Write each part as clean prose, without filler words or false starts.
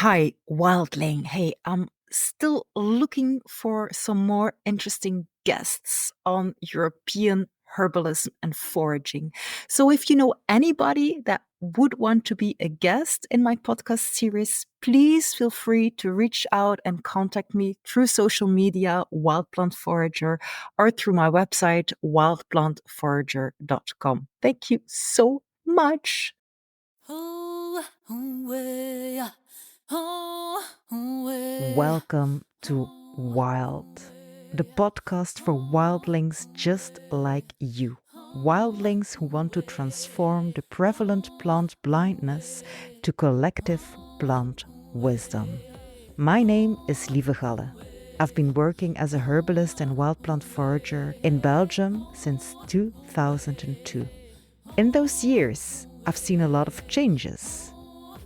Hi, Wildling. Hey, I'm still looking for some more interesting guests on European herbalism and foraging. So, if you know anybody that would want to be a guest in my podcast series, please feel free to reach out and contact me through social media, Wild Plant Forager, or through my website, wildplantforager.com. Thank you so much. Welcome to Wild, the podcast for wildlings just like you. Wildlings who want to transform the prevalent plant blindness to collective plant wisdom. My name is Lieve Galle. I've been working as a herbalist and wild plant forager in Belgium since 2002. In those years, I've seen a lot of changes.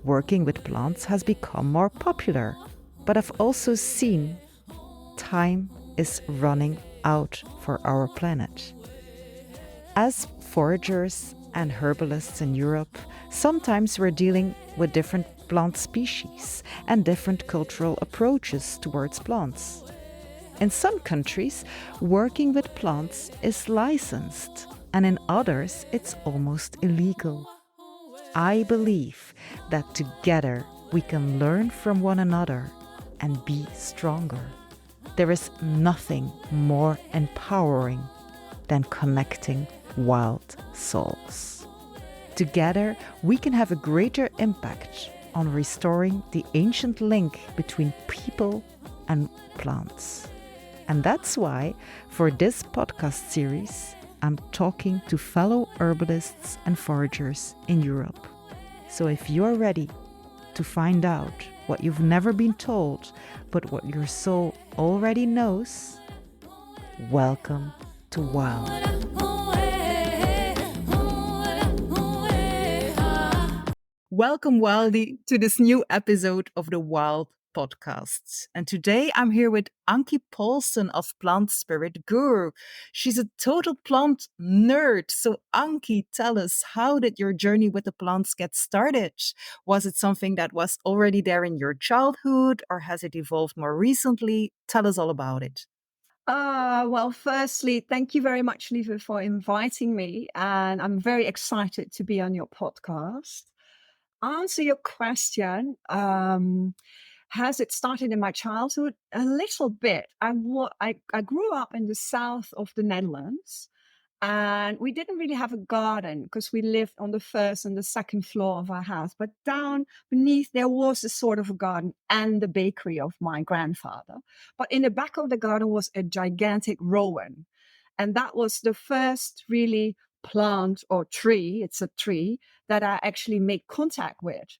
Working with plants has become more popular, but I've also seen time is running out for our planet. As foragers and herbalists in Europe, sometimes we're dealing with different plant species and different cultural approaches towards plants. In some countries, working with plants is licensed, and in others, it's almost illegal. I believe that together we can learn from one another and be stronger. There is nothing more empowering than connecting wild souls. Together, we can have a greater impact on restoring the ancient link between people and plants. And that's why, for this podcast series, I'm talking to fellow herbalists and foragers in Europe. So if you're ready to find out what you've never been told, but what your soul already knows, welcome to Wild. Welcome, Wildy, to this new episode of the Wild podcasts. And today I'm here with Anki Paulssen of Plant Spirit Guru. She's a total plant nerd. So Anki, tell us, how did your journey with the plants get started? Was it something that was already there in your childhood, or has it evolved more recently? Tell us all about it. Well, firstly, thank you very much, Lieve, for inviting me. And I'm very excited to be on your podcast. Answer your question. Has it started in my childhood? A little bit. I grew up in the south of the Netherlands, and we didn't really have a garden because we lived on the first and the second floor of our house. But down beneath, there was a sort of a garden and the bakery of my grandfather. But in the back of the garden was a gigantic rowan. And that was the first really plant or tree, it's a tree, that I actually made contact with.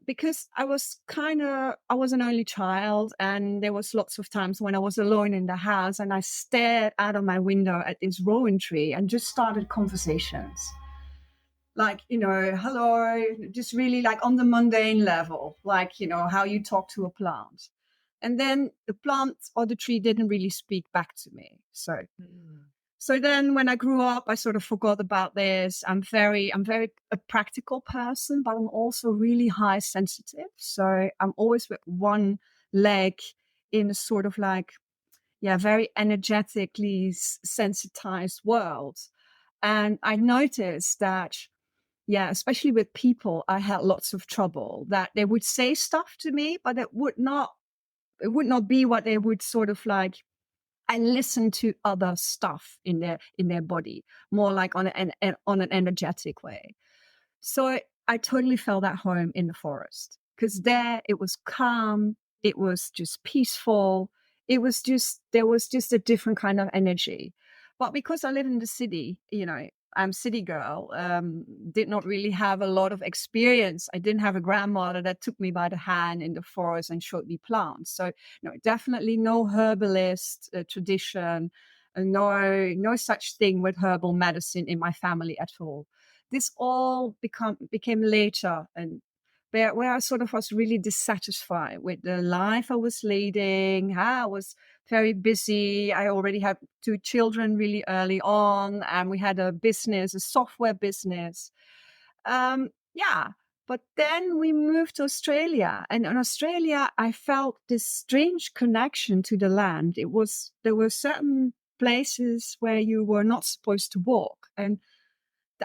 Because I was an only child, and there was lots of times when I was alone in the house and I stared out of my window at this rowan tree and just started conversations. Like, hello, just really like on the mundane level, like, how you talk to a plant. And then the plant or the tree didn't really speak back to me. So then when I grew up, I sort of forgot about this. I'm very a practical person, but I'm also really high sensitive. So I'm always with one leg in a sort of like, very energetically sensitized world. And I noticed that, especially with people, I had lots of trouble that they would say stuff to me, but it would not be what they would sort of like. I listen to other stuff in their body, more like on an energetic way. So I totally felt at home in the forest, because there it was calm, it was just peaceful, there was just a different kind of energy. But because I live in the city, I'm city girl, did not really have a lot of experience. I didn't have a grandmother that took me by the hand in the forest and showed me plants. So no, definitely no herbalist tradition, no such thing with herbal medicine in my family at all. This all became later, and where I sort of was really dissatisfied with the life I was leading. How I was very busy. I already had 2 children really early on, and we had a software business. Yeah, But then we moved to Australia, and in Australia, I felt this strange connection to the land. There were certain places where you were not supposed to walk, and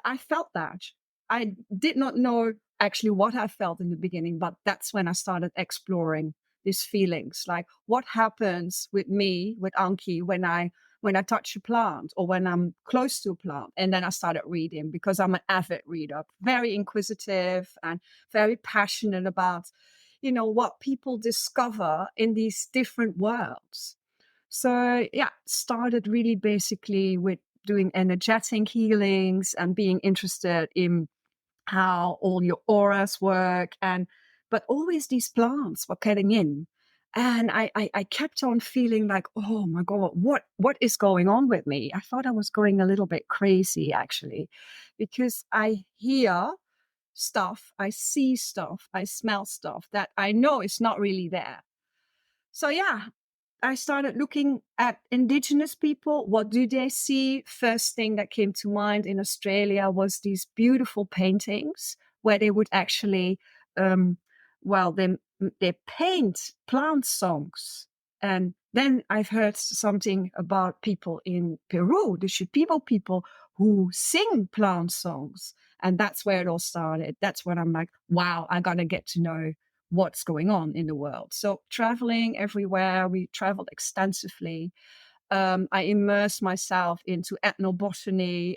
I felt that. I did not know actually what I felt in the beginning, but that's when I started exploring these feelings. Like what happens with me, with Anki, when I touch a plant or when I'm close to a plant. And then I started reading because I'm an avid reader, very inquisitive and very passionate about, what people discover in these different worlds. So yeah, started really basically with doing energetic healings and being interested in how all your auras work, but always these plants were getting in. And I kept on feeling like, oh my God, what is going on with me? I thought I was going a little bit crazy actually, because I hear stuff, I see stuff, I smell stuff that I know is not really there. So yeah, I started looking at indigenous people. What do they see? First thing that came to mind in Australia was these beautiful paintings where they would actually, um, well, they paint plant songs. And then I've heard something about people in Peru, the Shipibo people who sing plant songs. And that's where it all started. That's when I'm like, wow, I got to get to know what's going on in the world. So traveling everywhere, we traveled extensively. I immersed myself into ethnobotany,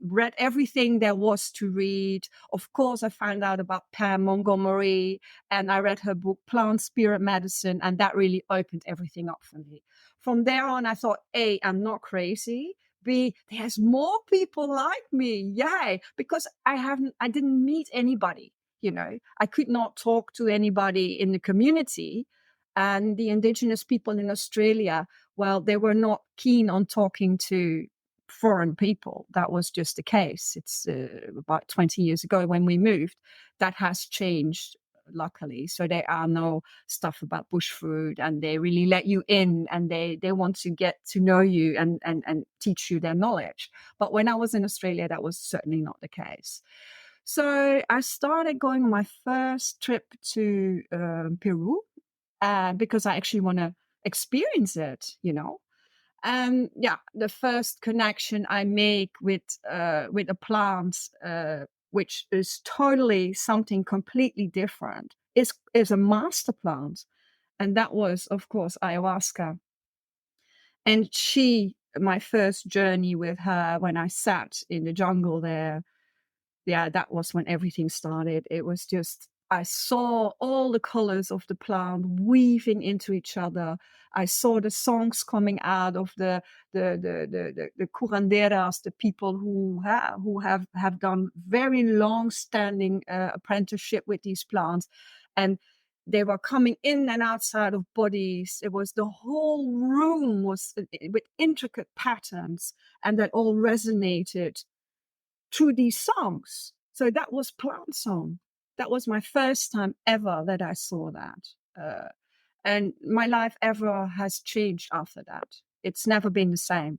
read everything there was to read. Of course, I found out about Pam Montgomery, and I read her book, Plant Spirit Medicine, and that really opened everything up for me. From there on, I thought, A, I'm not crazy. B, there's more people like me. Yay. Because I didn't meet anybody, I could not talk to anybody in the community. And the indigenous people in Australia, well, they were not keen on talking to foreign people. That was just the case. It's about 20 years ago when we moved. That has changed, luckily. So there are no stuff about bush food, and they really let you in, and they want to get to know you and teach you their knowledge. But when I was in Australia, that was certainly not the case. So I started going on my first trip to Peru because I actually want to experience it. And yeah, the first connection I make with a plant, which is totally something completely different, is a master plant, and that was, of course, ayahuasca. And my first journey with her, when I sat in the jungle there, yeah, that was when everything started. It was just, I saw all the colors of the plant weaving into each other. I saw the songs coming out of the curanderas, the people who have done very long standing apprenticeship with these plants, and they were coming in and outside of bodies. It was, the whole room was with intricate patterns, and that all resonated through these songs. So that was plant song. That was my first time ever that I saw that. And my life ever has changed after that. It's never been the same.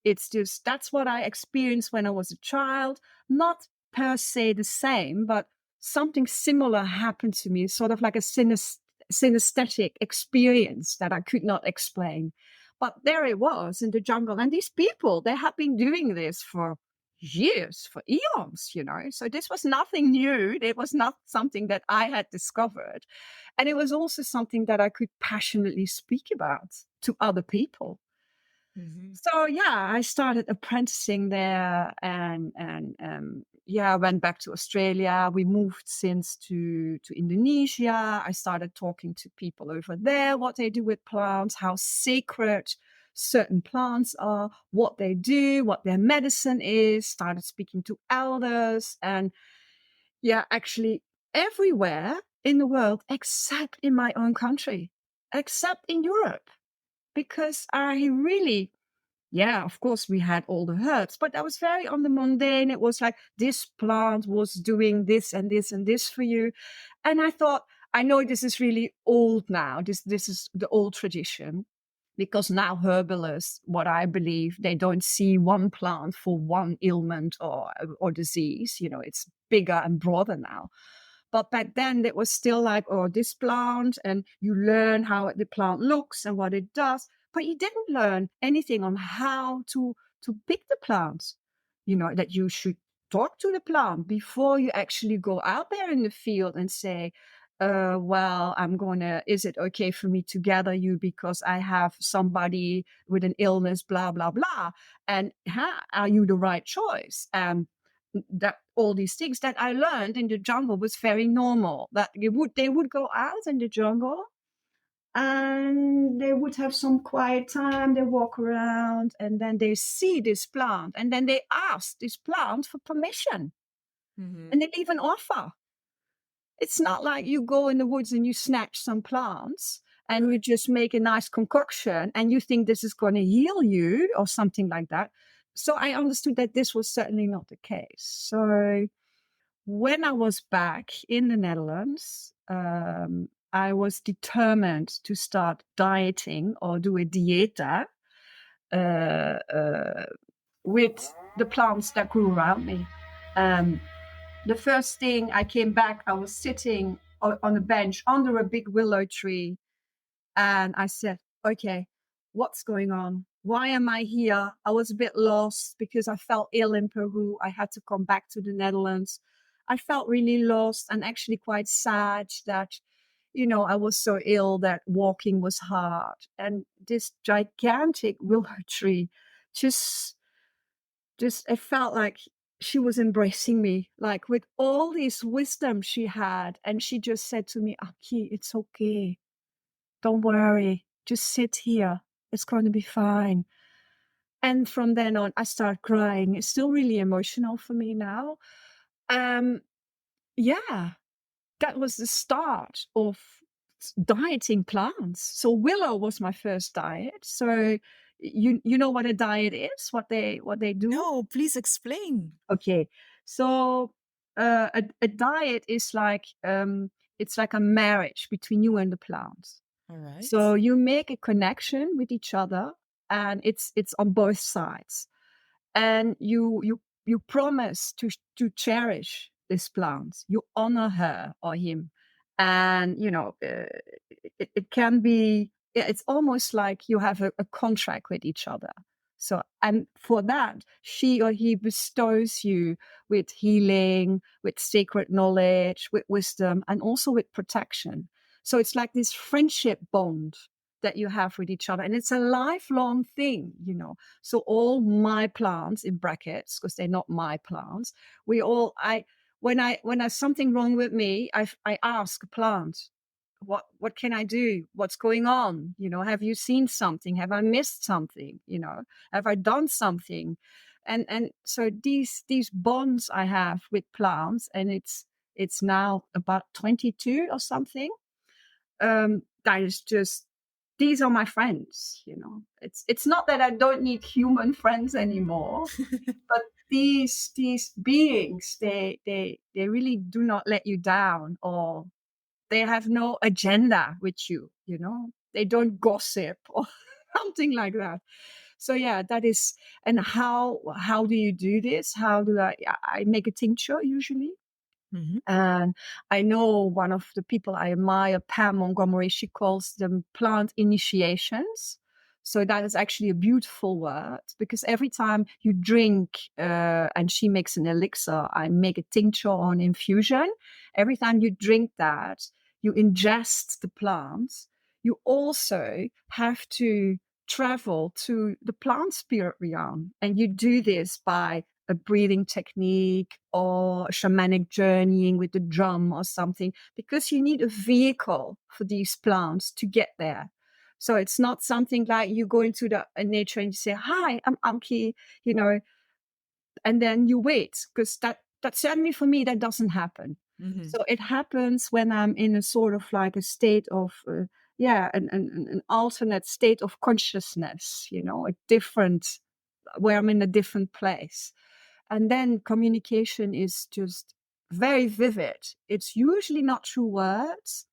It's just, that's what I experienced when I was a child. Not per se the same, but something similar happened to me, sort of like a synesthetic experience that I could not explain. But there it was in the jungle. And these people, they had been doing this for years, for eons. So this was nothing new. It was not something that I had discovered. And it was also something that I could passionately speak about to other people. Mhm. So yeah, I started apprenticing there, and yeah, I went back to Australia. We moved since to Indonesia. I started talking to people over there, what they do with plants, how sacred certain plants are, what they do, what their medicine is. Started speaking to elders, and yeah, actually everywhere in the world except in my own country, except in Europe, because I really, yeah, of course, we had all the herbs, but that was very on the mundane. It was like, this plant was doing this and this and this for you. And I thought, I know this is really old now. This is the old tradition, because now herbalists, what I believe, they don't see one plant for one ailment or disease. It's bigger and broader now. But back then it was still like, oh, this plant, and you learn how the plant looks and what it does, but you didn't learn anything on how to pick the plants. That you should talk to the plant before you actually go out there in the field and say, well, is it okay for me to gather you because I have somebody with an illness, blah, blah, blah. And are you the right choice? That all these things that I learned in the jungle was very normal. That they would go out in the jungle and they would have some quiet time. They walk around and then they see this plant and then they ask this plant for permission Mm-hmm. and they leave an offer. It's not like you go in the woods and you snatch some plants and you just make a nice concoction and you think this is going to heal you or something like that. So I understood that this was certainly not the case. So when I was back in the Netherlands, I was determined to start dieting or do a dieta uh, uh, with the plants that grew around me. The first thing I came back, I was sitting on a bench under a big willow tree. And I said, okay, what's going on? Why am I here? I was a bit lost because I felt ill in Peru. I had to come back to the Netherlands. I felt really lost and actually quite sad that, I was so ill that walking was hard. And this gigantic willow tree just it felt like she was embracing me, like with all this wisdom she had. And she just said to me, Aki, it's okay. Don't worry. Just sit here. It's going to be fine. And from then on, I started crying. It's still really emotional for me now. Um, yeah, that was the start of dieting plants. So willow was my first diet. So you know what a diet is, what they do? No, please explain. Okay. So a diet is like it's like a marriage between you and the plant. All right. So you make a connection with each other and it's on both sides. And you promise to cherish this plant. You honor her or him. And it can be, it's almost like you have a contract with each other. So, and for that, she or he bestows you with healing, with sacred knowledge, with wisdom, and also with protection. So it's like this friendship bond that you have with each other. And it's a lifelong thing. So all my plants in brackets, because they're not my plants, when I something wrong with me, I ask a plant, what can I do? What's going on? Have you seen something? Have I missed something? Have I done something? And so these bonds I have with plants, and it's now about 22 or something. That is just, these are my friends. It's not that I don't need human friends anymore, but these beings, they really do not let you down, or they have no agenda with you. They don't gossip or something like that. So yeah, that is. And how do you do this? How do I make a tincture usually? Mm-hmm. And I know one of the people I admire, Pam Montgomery, she calls them plant initiations. So that is actually a beautiful word, because every time you drink, and she makes an elixir, I make a tincture or an infusion. Every time you drink that, you ingest the plant. You also have to travel to the plant spirit realm. And you do this by a breathing technique or shamanic journeying with the drum or something, because you need a vehicle for these plants to get there. So it's not something like you go into the nature and you say, hi, I'm Anki, and then you wait, because that certainly for me, that doesn't happen. Mm-hmm. So it happens when I'm in a sort of like a state of, an alternate state of consciousness, a different, where I'm in a different place. And then communication is just very vivid. It's usually not through words.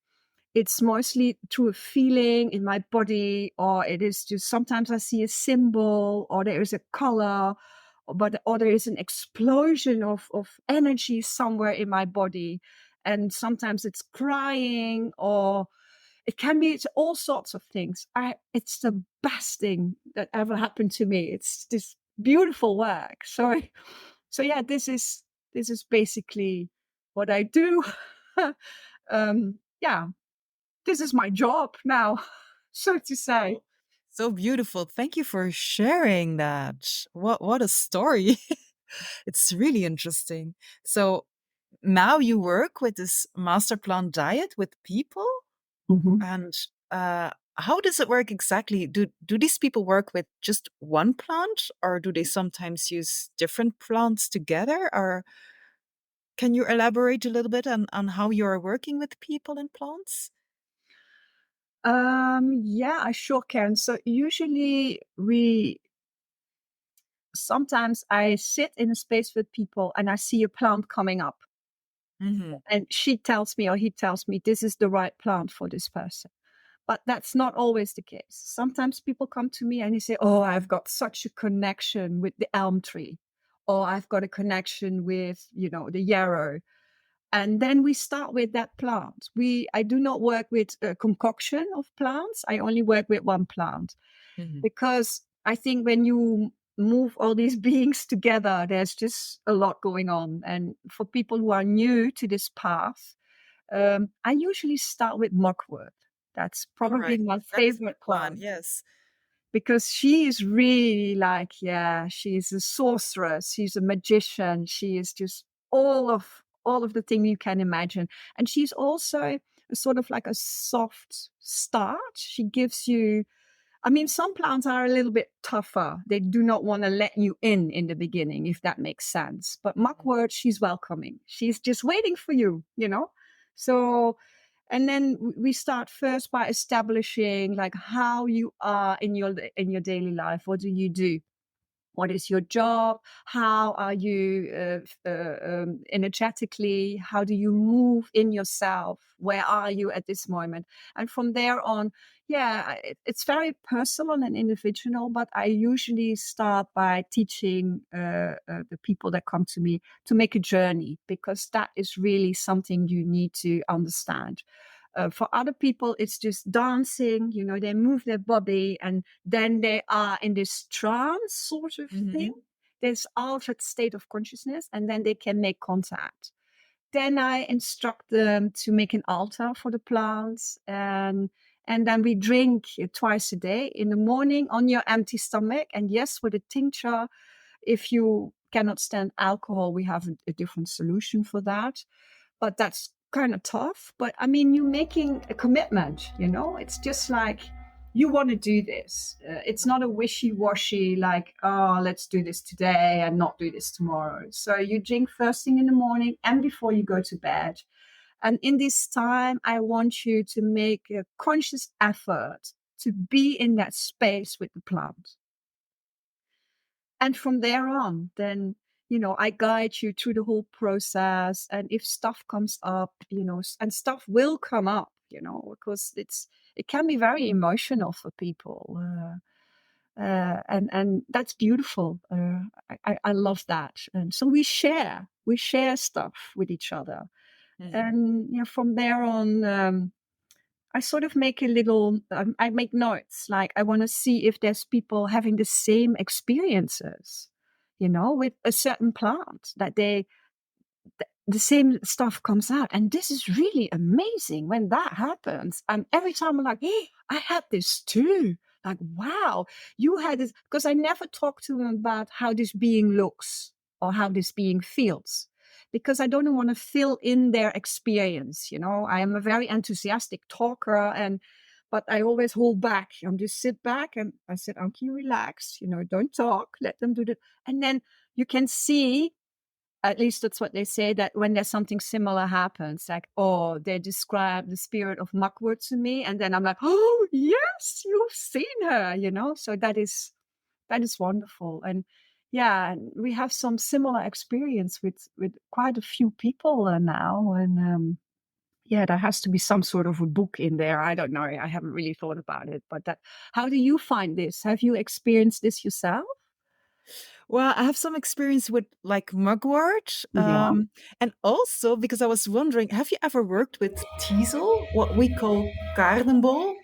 It's mostly through a feeling in my body, or it is just sometimes I see a symbol, or there is a color, or there is an explosion of energy somewhere in my body. and sometimes it's crying, or it can be, it's all sorts of things. It's the best thing that ever happened to me. It's this beautiful work. So yeah, this is basically what I do. Yeah, this is my job now, so to say. So beautiful. Thank you for sharing that. What a story. It's really interesting. So now you work with this master plan diet with people, Mhm. and how does it work exactly? Do these people work with just one plant, or do they sometimes use different plants together? Or can you elaborate a little bit on how you are working with people and plants? Yeah, I sure can. So usually we sometimes I sit in a space with people and I see a plant coming up, Hmm. and she tells me or he tells me this is the right plant for this person. But that's not always the case. Sometimes people come to me and they say, "Oh, I've got such a connection with the elm tree," or "I've got a connection with, the yarrow." And then we start with that plant. I do not work with a concoction of plants. I only work with one plant, Hmm. because I think when you move all these beings together, there's just a lot going on. And for people who are new to this path, I usually start with mugwort. That's All probably right, my that is a favorite good plan. plant, Yes. because she is really like, yeah, she's a sorceress, she's a magician, she is just all of the thing you can imagine. And she's also a sort of like a soft start. She gives you, I mean, some plants are a little bit tougher. They do not want to let you in the beginning, if that makes sense. But mugwort, she's welcoming. She's just waiting for you. So, and then we start first by establishing like how you are in your daily life. What do you do? What is your job? How are you energetically? How do you move in yourself? Where are you at this moment? And from there on, yeah, it's very personal and individual, but I usually start by teaching the people that come to me to make a journey, because that is really something you need to understand. For other people, it's just dancing, they move their body and then they are in this trance sort of thing, Hmm. this altered state of consciousness, and then they can make contact. Then I instruct them to make an altar for the plants, and then we drink twice a day, in the morning on your empty stomach, and yes, with a tincture. If you cannot stand alcohol, we have a different solution for that, but that's kind of tough. But I mean, you're making a commitment, it's just like you want to do this. It's not a wishy-washy, like, oh, let's do this today and not do this tomorrow. So you drink first thing in the morning and before you go to bed. And in this time, I want you to make a conscious effort to be in that space with the plant. And from there on, then, I guide you through the whole process. And if stuff comes up, and stuff will come up, because it can be very emotional for people. And that's beautiful. I love that. And so we share stuff with each other. Hmm. And from there on, I sort of make a little, I make notes. Like, I want to see if there's people having the same experiences, with a certain plant, that the same stuff comes out. And this is really amazing when that happens. And every time I'm like, hey, I had this too. Like, wow, you had this. Because I never talk to them about how this being looks or how this being feels, because I don't want to fill in their experience. I am a very enthusiastic talker, but I always hold back. I'm just sit back and I said, Anki, relax, don't talk, let them do that. And then you can see, at least that's what they say, that when there's something similar happens, like, oh, they describe the spirit of mugwort to me, and then I'm like, oh yes, you've seen her, so that is wonderful. And yeah, and we have some similar experience with quite a few people now. And yeah, there has to be some sort of a book in there. I don't know, I haven't really thought about it, but how do you find this? Have you experienced this yourself? Well, I have some experience with like mugwort. Yeah. And also because I was wondering, have you ever worked with teasel, what we call kaardenbol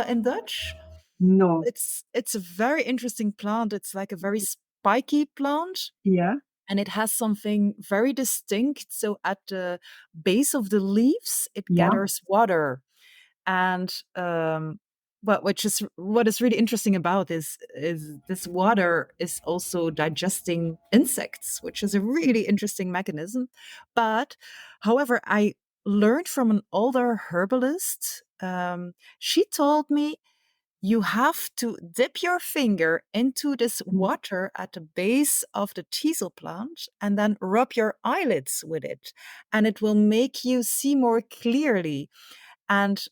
in Dutch? No. It's a very interesting plant. It's like a very spiky plant Yeah. and it has something very distinct. So at the base of the leaves, it Yeah. gathers water. And but which is what is really interesting about is this water is also digesting insects, which is a really interesting mechanism. But however, I learned from an older herbalist. She told me you have to dip your finger into this Mm. water at the base of the teasel plant and then rub your eyelids with it, and it will make you see more clearly. And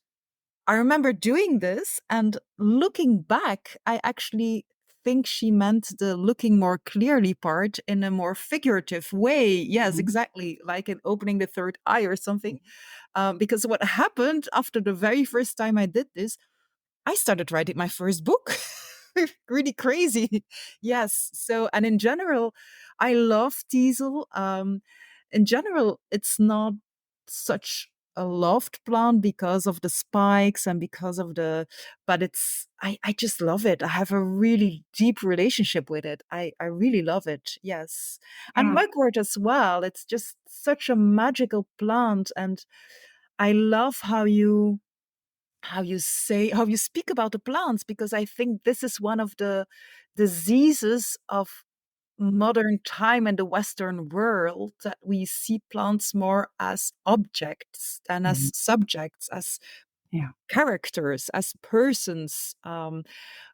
I remember doing this and looking back, I actually think she meant the looking more clearly part in a more figurative way. Yes, Mhm. exactly. Like in opening the third eye or something. Because what happened after the very first time I did this, I started writing my first book. Really crazy. Yes. So, and in general, I love teasel. In general, it's not such a loved plant because of the spikes and because of the, but I just love it. I have a really deep relationship with it. I really love it. Yes. And Yeah. mugwort as well. It's just such a magical plant. And I love how you speak about the plants, because I think this is one of the diseases of modern time in the Western world, that we see plants more as objects than Mhm. as subjects, as Yeah. characters, as persons.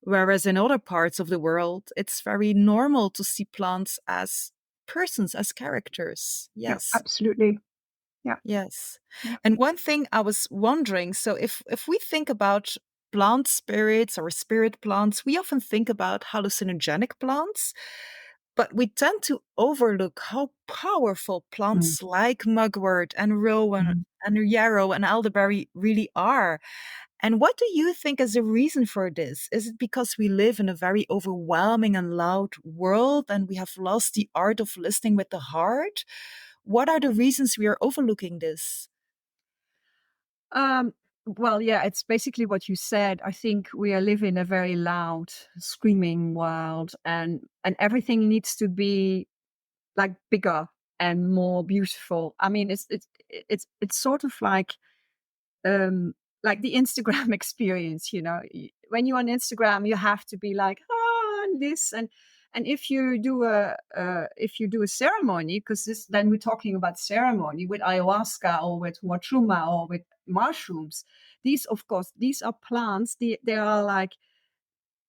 Whereas in other parts of the world, it's very normal to see plants as persons, as characters. Yeah. Yes. Absolutely. Yeah. Yes. Yeah. And one thing I was wondering, so if we think about plant spirits or spirit plants, we often think about hallucinogenic plants, but we tend to overlook how powerful Mm. plants like mugwort and rowan Mhm. and yarrow and elderberry really are. And what do you think is the reason for this? Is it because we live in a very overwhelming and loud world and we have lost the art of listening with the heart? What are the reasons we are overlooking this? Um, well, yeah, it's basically what you said. I think we are living a very loud, screaming world, and everything needs to be like bigger and more beautiful. I mean, it's sort of like the Instagram experience, you know. When you're on Instagram, you have to be like, oh, and this and if you do a ceremony, because this then we're talking about ceremony with ayahuasca or with wachuma or with mushrooms. These, of course, these are plants. They are like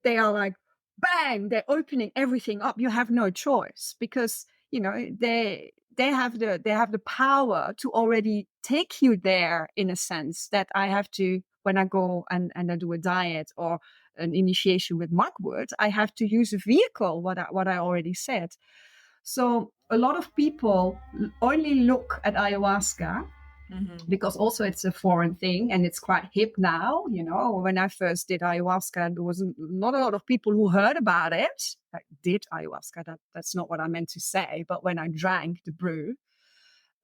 bang, they're opening everything up. You have no choice because you know they have the power to already take you there, in a sense that I have to, when I go and I do a diet or an initiation with mugwort, I have to use a vehicle, what I already said. So a lot of people only look at ayahuasca Mhm, because also it's a foreign thing and it's quite hip now. You know, when I first did ayahuasca, there was not a lot of people who heard about it. Like, did ayahuasca? That's not what I meant to say. But when I drank the brew,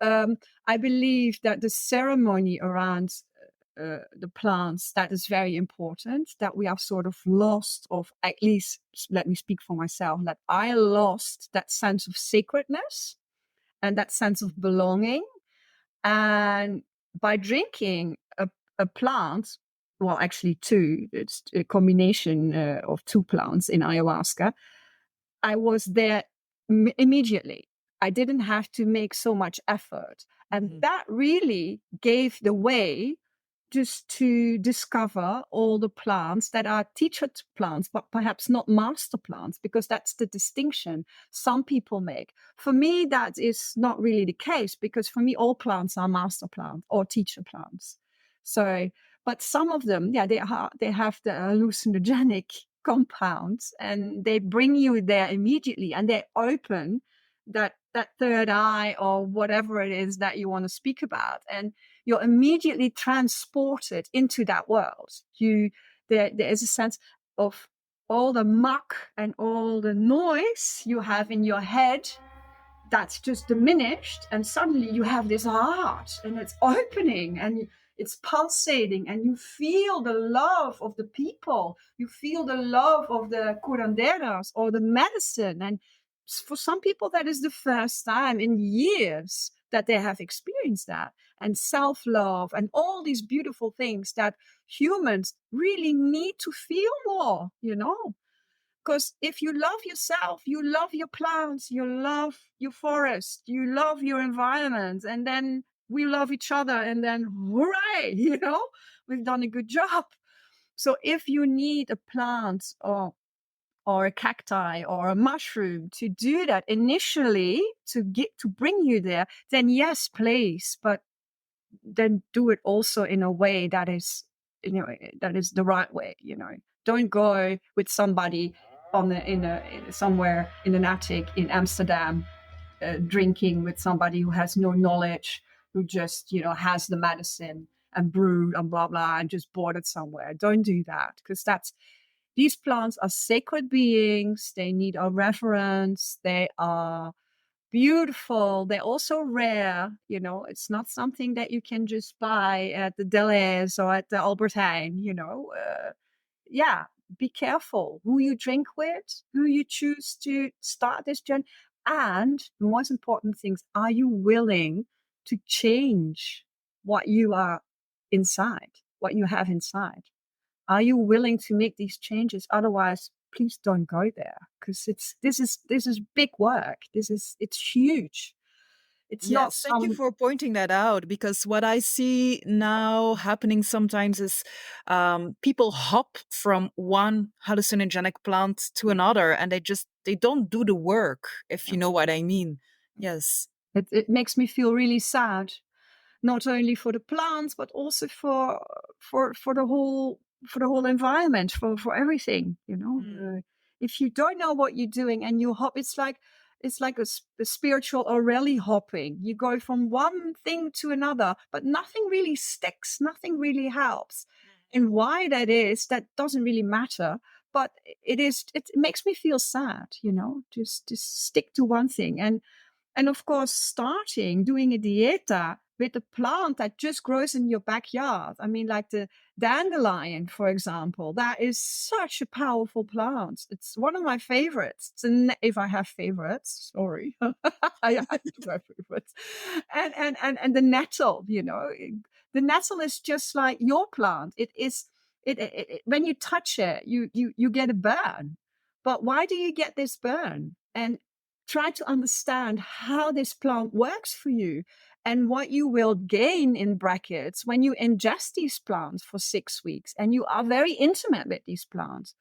um, I believe that the ceremony around the plants, that is very important. That we have sort of lost, of at least let me speak for myself, that I lost that sense of sacredness and that sense of belonging, and by drinking a plant, well, actually two, it's a combination of two plants in ayahuasca, I was there immediately. I didn't have to make so much effort. And mhm, that really gave the way just to discover all the plants that are teacher plants, but perhaps not master plants, because that's the distinction some people make. For me, that is not really the case, because for me, all plants are master plants or teacher plants. So, but some of them, yeah, they have the hallucinogenic compounds and they bring you there immediately and they open that third eye or whatever it is that you want to speak about, and you're immediately transported into that world. There is a sense of all the muck and all the noise you have in your head, that's just diminished, and suddenly you have this heart and it's opening and it's pulsating, and you feel the love of the people, you feel the love of the curanderas or the medicine. And for some people that is the first time in years that they have experienced that, and self-love and all these beautiful things that humans really need to feel more, because if you love yourself, you love your plants, you love your forest, you love your environment, and then we love each other, and then hooray, we've done a good job. So if you need a plant or a cacti or a mushroom to do that initially to bring you there, then yes, please, but then do it also in a way that is, that is the right way. Don't go with somebody somewhere in an attic in Amsterdam, drinking with somebody who has no knowledge, who just has the medicine and brewed and blah blah and just bought it somewhere. Don't do that, because these plants are sacred beings. They need our reverence. They are beautiful. They're also rare. It's not something that you can just buy at the Deleuze or at the Albert Heijn. Yeah, be careful who you drink with, who you choose to start this journey. And the most important things, are you willing to change what you are inside, what you have inside? Are you willing to make these changes? Otherwise, please don't go there, because this is big work. It's huge. It's not Yes, thank you some. for pointing that out, because what I see now happening sometimes is people hop from one hallucinogenic plant to another, and they don't do the work, if you know what I mean. Yes. It makes me feel really sad, not only for the plants but also for the whole environment, for everything. If you don't know what you're doing and you hop, it's like a spiritual or rally hopping. You go from one thing to another, but nothing really sticks, nothing really helps. And why that is, that doesn't really matter. But it makes me feel sad, just stick to one thing. And of course, starting doing a dieta with a plant that just grows in your backyard. I mean, like the dandelion, for example, that is such a powerful plant. It's one of my favorites. If I have favorites, sorry, I have my favorites. And the nettle, the nettle is just like your plant. It is. When you touch it, you get a burn. But why do you get this burn? And try to understand how this plant works for you and what you will gain in brackets when you ingest these plants for 6 weeks and you are very intimate with these plants.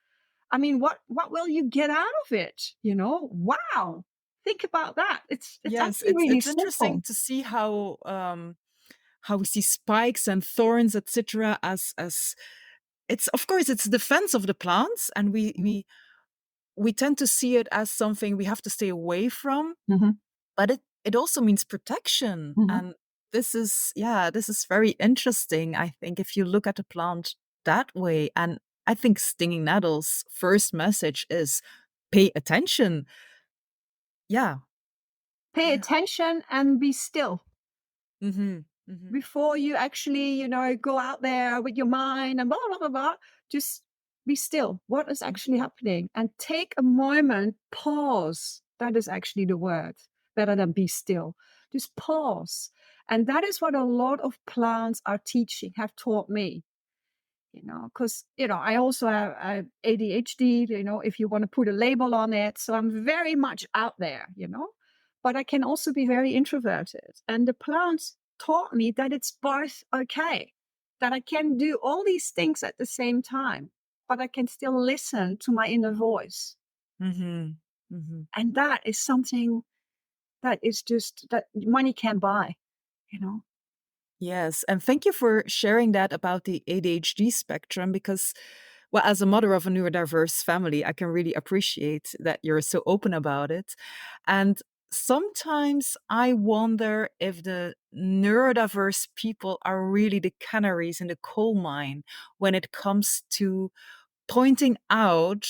I mean, what will you get out of it? Wow. Think about that. It's Yes, actually really it's interesting simple. to see how we see spikes and thorns, etc. As it's, of course, it's defense of the plants, and we tend to see it as something we have to stay away from, Mm-hmm. but it also means protection. Mm-hmm. And this is very interesting, I think, if you look at a plant that way. And I think stinging nettles first message is pay attention. Yeah. Pay Yeah. attention and be still. Mm-hmm. Mm-hmm. Before you actually, go out there with your mind and blah, blah, blah, blah, just be still. What is actually happening? And take a moment, pause. That is actually the word, better than be still. Just pause. And that is what a lot of plants are teaching, have taught me. Because, I also have ADHD, if you want to put a label on it. So I'm very much out there, but I can also be very introverted. And the plants taught me that it's both okay, that I can do all these things at the same time, but I can still listen to my inner voice. Mm-hmm. Mm-hmm. And that is something that is just that money can buy, you know. Yes, and thank you for sharing that about the ADHD spectrum, because, well, as a mother of a neurodiverse family, I can really appreciate that you're so open about it. And sometimes I wonder if the neurodiverse people are really the canaries in the coal mine when it comes to pointing out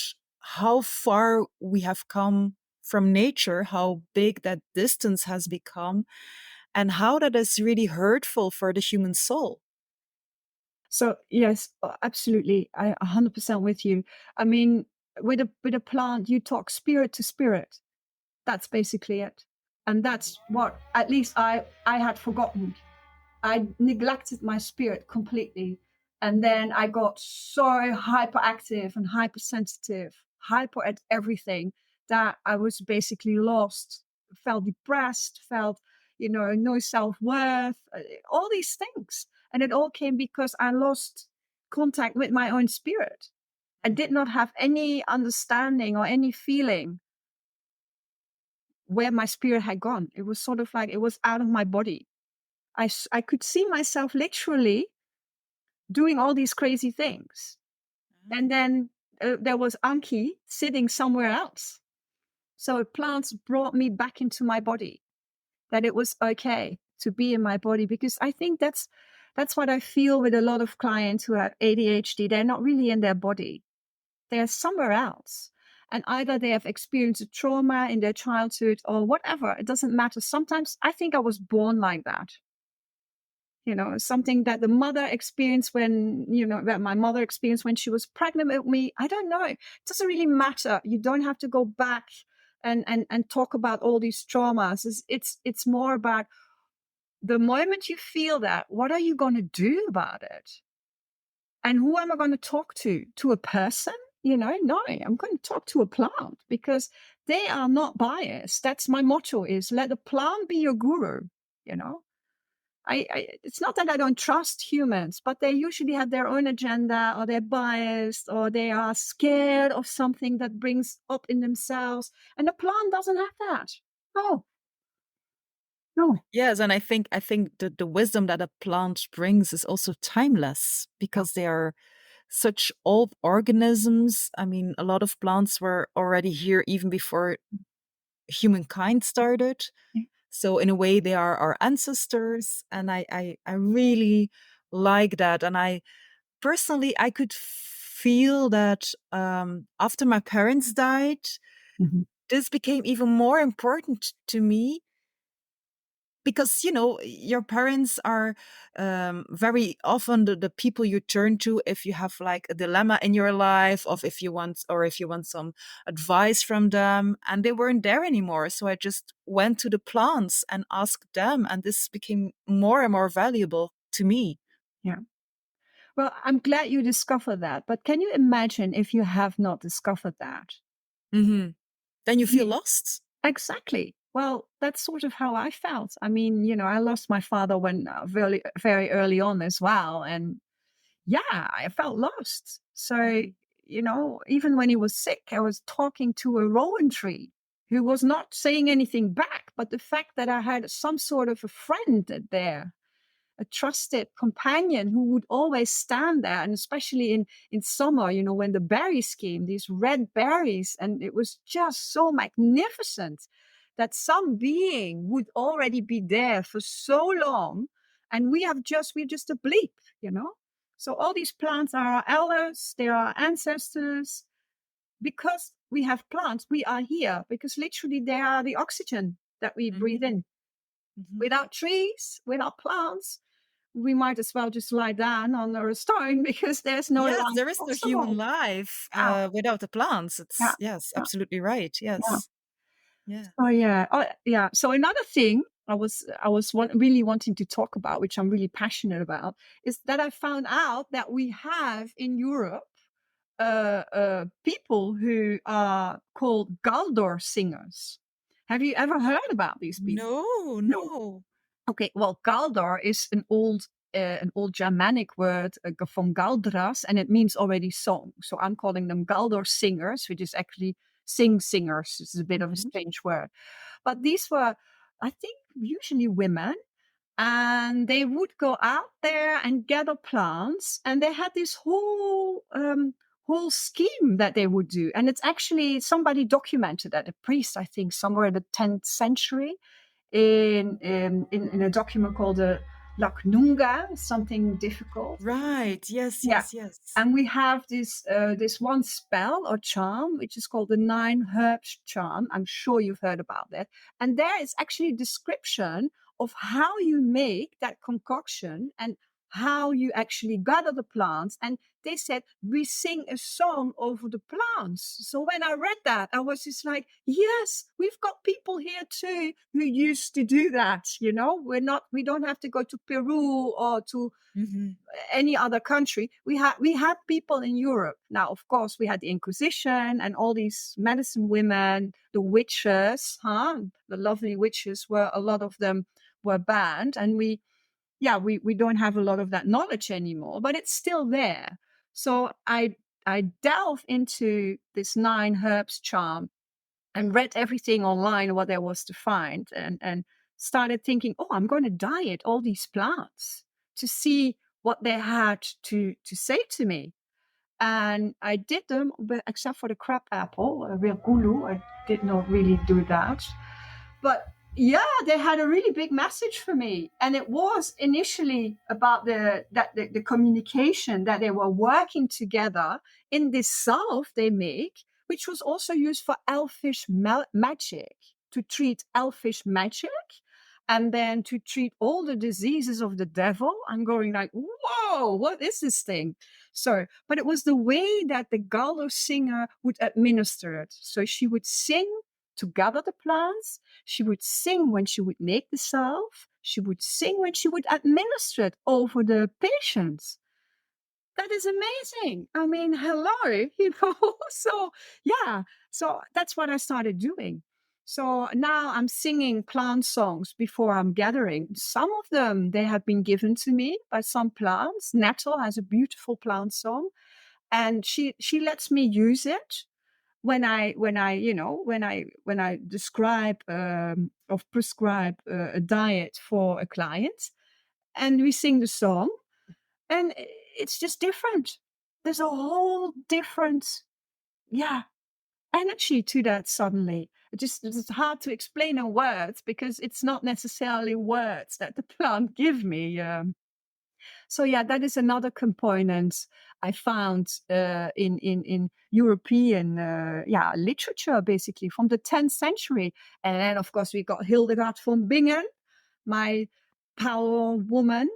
how far we have come from nature, how big that distance has become, and how that is really hurtful for the human soul. So yes, absolutely. I 100% with you. I mean, with a plant, you talk spirit to spirit. That's basically it. And that's what at least I had forgotten. I neglected my spirit completely. And then I got so hyperactive and hypersensitive, hyper at everything, that I was basically lost, felt depressed, felt, no self worth, all these things. And it all came because I lost contact with my own spirit. I did not have any understanding or any feeling where my spirit had gone. It was sort of like it was out of my body. I could see myself literally doing all these crazy things. And then there was Anki sitting somewhere else. So plants brought me back into my body, that it was okay to be in my body, because I think that's what I feel with a lot of clients who have ADHD. They're not really in their body. They're somewhere else. And either they have experienced a trauma in their childhood or whatever. It doesn't matter. Sometimes I think I was born like that. Something that the mother experienced that my mother experienced when she was pregnant with me. I don't know. It doesn't really matter. You don't have to go back and talk about all these traumas. It's more about the moment you feel that, what are you going to do about it? And who am I going to talk to? To a person? No, I'm going to talk to a plant, because they are not biased. That's my motto, is let the plant be your guru, you know? It's not that I don't trust humans, but they usually have their own agenda, or they're biased, or they are scared of something that brings up in themselves. And the plant doesn't have that. No, no. Yes, and I think the wisdom that a plant brings is also timeless, because they are such old organisms. I mean, a lot of plants were already here even before humankind started. So in a way, they are our ancestors, and I really like that. And I personally, I could feel that after my parents died, Mhm. this became even more important to me, because your parents are very often the people you turn to if you have like a dilemma in your life, of if you want some advice from them, and they weren't there anymore. So I just went to the plants and asked them, and this became more and more valuable to me. Yeah. Well, I'm glad you discovered that. But can you imagine if you have not discovered that? Hmm. Then you feel You, lost. exactly. Well, that's sort of how I felt. I mean, I lost my father when very, very early on as well. And yeah, I felt lost. So, even when he was sick, I was talking to a rowan tree who was not saying anything back. But the fact that I had some sort of a friend there, a trusted companion who would always stand there, and especially in summer, when the berries came, these red berries, and it was just so magnificent that some being would already be there for so long, and we're just a bleep, so all these plants are our elders, they are our ancestors. Because we have plants, we are here, because literally they are the oxygen that we breathe Hmm. in. Hmm. Without trees, without plants, we might as well just lie down under a stone, because there's no Yes, life there is no human possible. life Yeah, without the plants. yeah, It's, yes, yeah, absolutely right. yeah. Yes. Yeah. Oh yeah, oh yeah. So another thing really wanting to talk about, which I'm really passionate about, is that I found out that we have in Europe people who are called Galdor singers. Have you ever heard about these people? No, No. no. Okay, well, Galdar is an old Germanic word from Galdras, and it means already song. So I'm calling them Galdor singers, which is actually singers. It's a bit of a Mhm. strange word, but these were, I think, usually women, and they would go out there and gather plants, and they had this whole scheme that they would do, and it's actually somebody documented that, a priest, I think, somewhere in the 10th century, in a document called Laknunga, something difficult. Right. Yes, Yeah. yes, yes. And we have this one spell or charm, which is called the 9 herbs charm. I'm sure you've heard about that. And there is actually a description of how you make that concoction and how you actually gather the plants. And they said, we sing a song over the plants. So when I read that, I was just like, yes, we've got people here too who used to do that. We don't have to go to Peru or to Hmm. any other country. We had people in Europe. Now, of course, we had the Inquisition and all these medicine women, the witches, the lovely witches, where a lot of them were banned, and we don't have a lot of that knowledge anymore, but it's still there. So I delve into this 9 herbs charm and read everything online what there was to find, and started thinking, oh, I'm going to diet all these plants to see what they had to say to me. And I did them, but except for the crab apple, real gulu, I did not really do that. But yeah, they had a really big message for me, and it was initially about the communication, that they were working together in this salve they make, which was also used for elfish magic, to treat elfish magic, and then to treat all the diseases of the devil. I'm going like, whoa, what is this thing? So, but it was the way that the gallo singer would administer it. So she would sing to gather the plants. She would sing when she would make the salve. She would sing when she would administer it over the patients. That is amazing. I mean, hello, So, yeah, so that's what I started doing. So now I'm singing plant songs before I'm gathering. Some of them, they have been given to me by some plants. Nettle has a beautiful plant song, and she lets me use it when I describe or prescribe a diet for a client, and we sing the song, and it's just different. There's a whole different, yeah, energy to that suddenly. It's hard to explain in words, because it's not necessarily words that the plant give me. So yeah, that is another component I found in European literature, basically from the 10th century. And then of course we got Hildegard von Bingen, my power woman,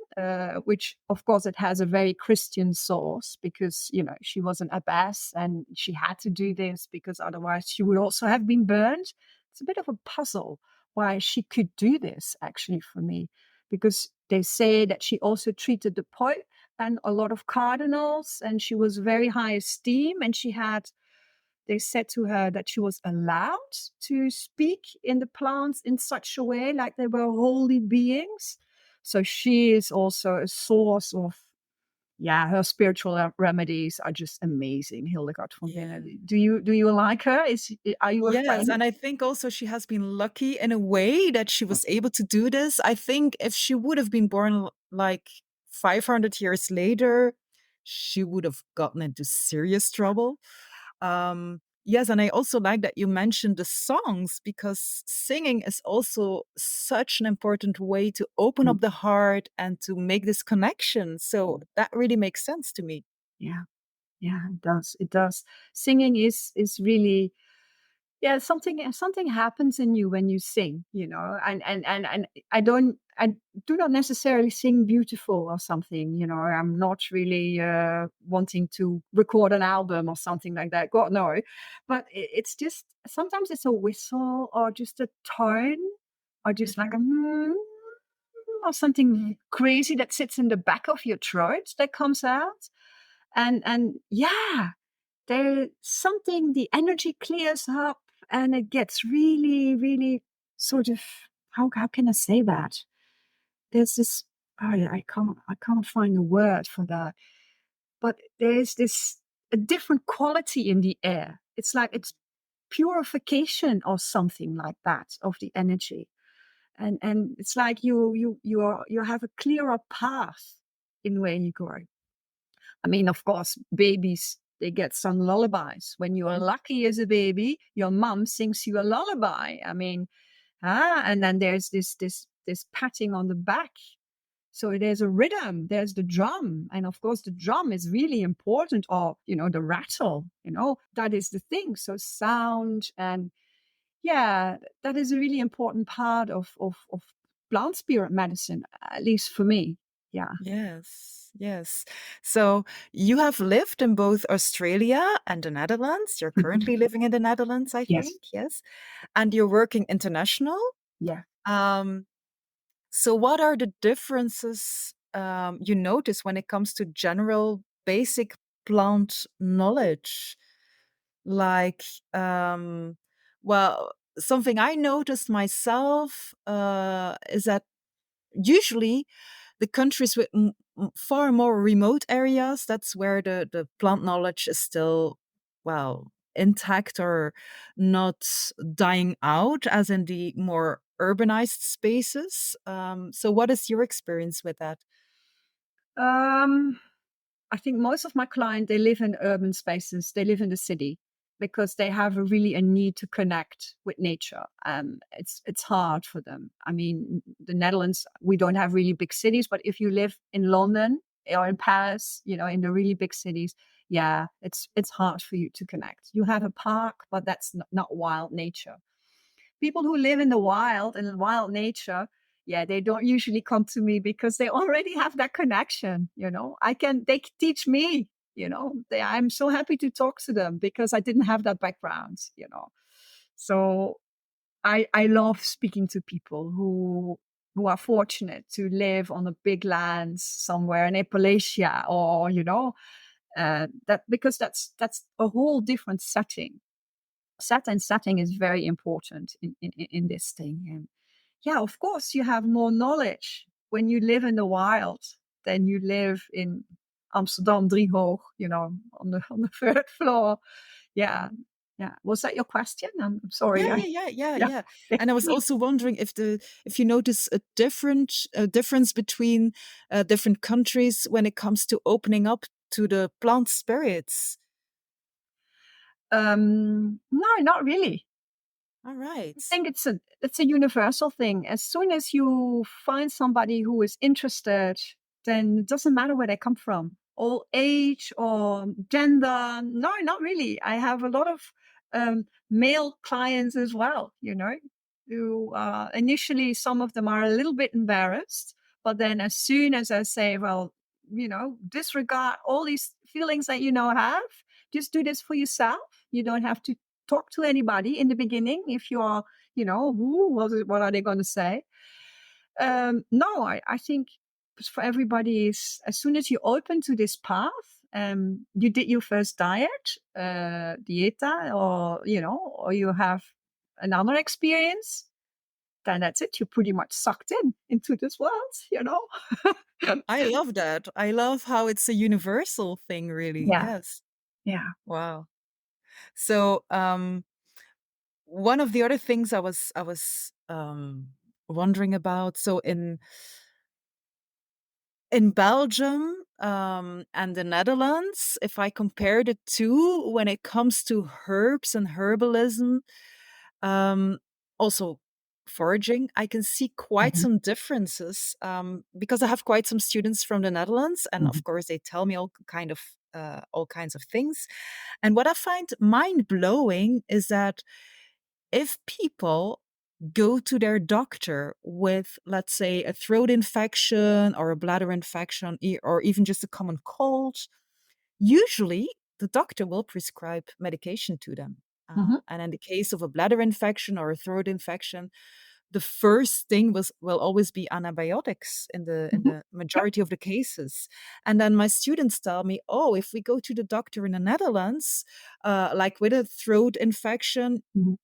which of course it has a very Christian source, because she was an abbess and she had to do this, because otherwise she would also have been burned. It's a bit of a puzzle why she could do this actually for me, because they say that she also treated the Pope and a lot of cardinals, and she was very high esteem, and they said to her that she was allowed to speak in the plants in such a way like they were holy beings. So she is also a source of, her spiritual remedies are just amazing. Hildegard von Yeah. Bingen. Do you like her? Are you a Yes, fan? and I think also she has been lucky in a way that she was able to do this. I think if she would have been born like 500 years later, she would have gotten into serious trouble. Yes, and I also like that you mentioned the songs, because singing is also such an important way to open up the heart and to make this connection. So that really makes sense to me. Yeah, yeah, it does. It does. Singing is really, yeah, something happens in you when you sing, and I do not necessarily sing beautiful or something. I'm not really wanting to record an album or something like that, god no. But it's just, sometimes it's a whistle or just a tone, or just like a or something crazy that sits in the back of your throat that comes out. And yeah, there's something, the energy clears up, and it gets really, really sort of, how can I say that? There's this, I can't find a word for that, but there's this a different quality in the air. It's like it's purification or something like that of the energy. And it's like you have a clearer path in where you go. I mean, of course, babies, they get some lullabies. When you are lucky as a baby, your mum sings you a lullaby. I mean, and then there's this patting on the back. So there's a rhythm, there's the drum. And of course, the drum is really important, or, the rattle, that is the thing. So sound, and yeah, that is a really important part of plant spirit medicine, at least for me. Yeah. Yes, yes. So you have lived in both Australia and the Netherlands. You're Mhm. currently living in the Netherlands, I Yes. think. Yes. And you're working international. Yeah. Um, so what are the differences you notice when it comes to general basic plant knowledge? Like, well, something I noticed myself is that usually the countries with far more remote areas, that's where the plant knowledge is still, well, intact or not dying out, as in the more urbanized spaces. So, what is your experience with that? Um, I think most of my clients, they live in urban spaces. They live in the city because they have a need to connect with nature. It's hard for them. I mean, the Netherlands, we don't have really big cities, but if you live in London or in Paris, in the really big cities, yeah, it's hard for you to connect. You have a park, but that's not wild nature. People who live in the wild and in wild nature, yeah, they don't usually come to me because they already have that connection. They teach me. I'm so happy to talk to them because I didn't have that background. So I love speaking to people who are fortunate to live on a big land somewhere in Appalachia, or that, because that's a whole different setting. Setting is very important in this thing. And yeah, of course, you have more knowledge when you live in the wild than you live in Amsterdam Driehoog, on the third floor. Yeah, yeah. Was that your question? I'm Yeah, sorry. yeah, yeah, yeah, Yeah. yeah. And I was also wondering if you notice a difference between different countries when it comes to opening up to the plant spirits. No, not really. All right. I think it's a universal thing. As soon as you find somebody who is interested, then it doesn't matter where they come from, all age or gender. No, not really. I have a lot of male clients as well. Who initially, some of them are a little bit embarrassed, but then as soon as I say, well, disregard all these feelings that have, just do this for yourself. You don't have to talk to anybody in the beginning if you are, what are they going to say? No, I think for everybody is, as soon as you open to this path, you did your first diet, dieta, or you have another experience, then that's it. You're pretty much sucked into this world. I love that. I love how it's a universal thing, really. Yeah, Yes. yeah. Wow. So, one of the other things I was wondering about. So in Belgium and the Netherlands, if I compare the two when it comes to herbs and herbalism, um, also foraging, I can see quite Mhm, some differences because I have quite some students from the Netherlands, and mhm, of course they tell me all kinds of things. And what I find mind blowing is that if people go to their doctor with, let's say, a throat infection or a bladder infection, or even just a common cold, usually the doctor will prescribe medication to them. mhm, And in the case of a bladder infection or a throat infection, the first thing will always be antibiotics in the mhm. Yep. majority of the cases. And then my students tell me, oh, if we go to the doctor in the Netherlands, like with a throat infection, Mhm,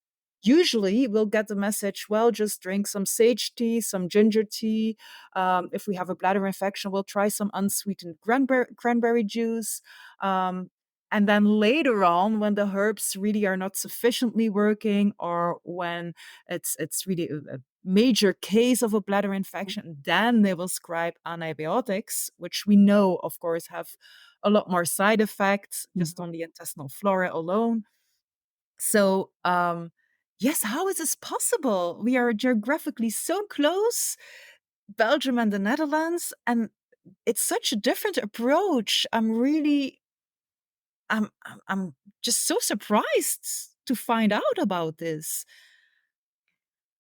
usually we'll get the message, well, just drink some sage tea, some ginger tea. If we have a bladder infection, we'll try some unsweetened cranberry juice. Um, and then later on, when the herbs really are not sufficiently working, or when it's really a major case of a bladder infection, then they will prescribe antibiotics, which we know, of course, have a lot more side effects just mhm. on the intestinal flora alone. So, yes, how is this possible? We are geographically so close, Belgium and the Netherlands, and it's such a different approach. I'm just so surprised to find out about this.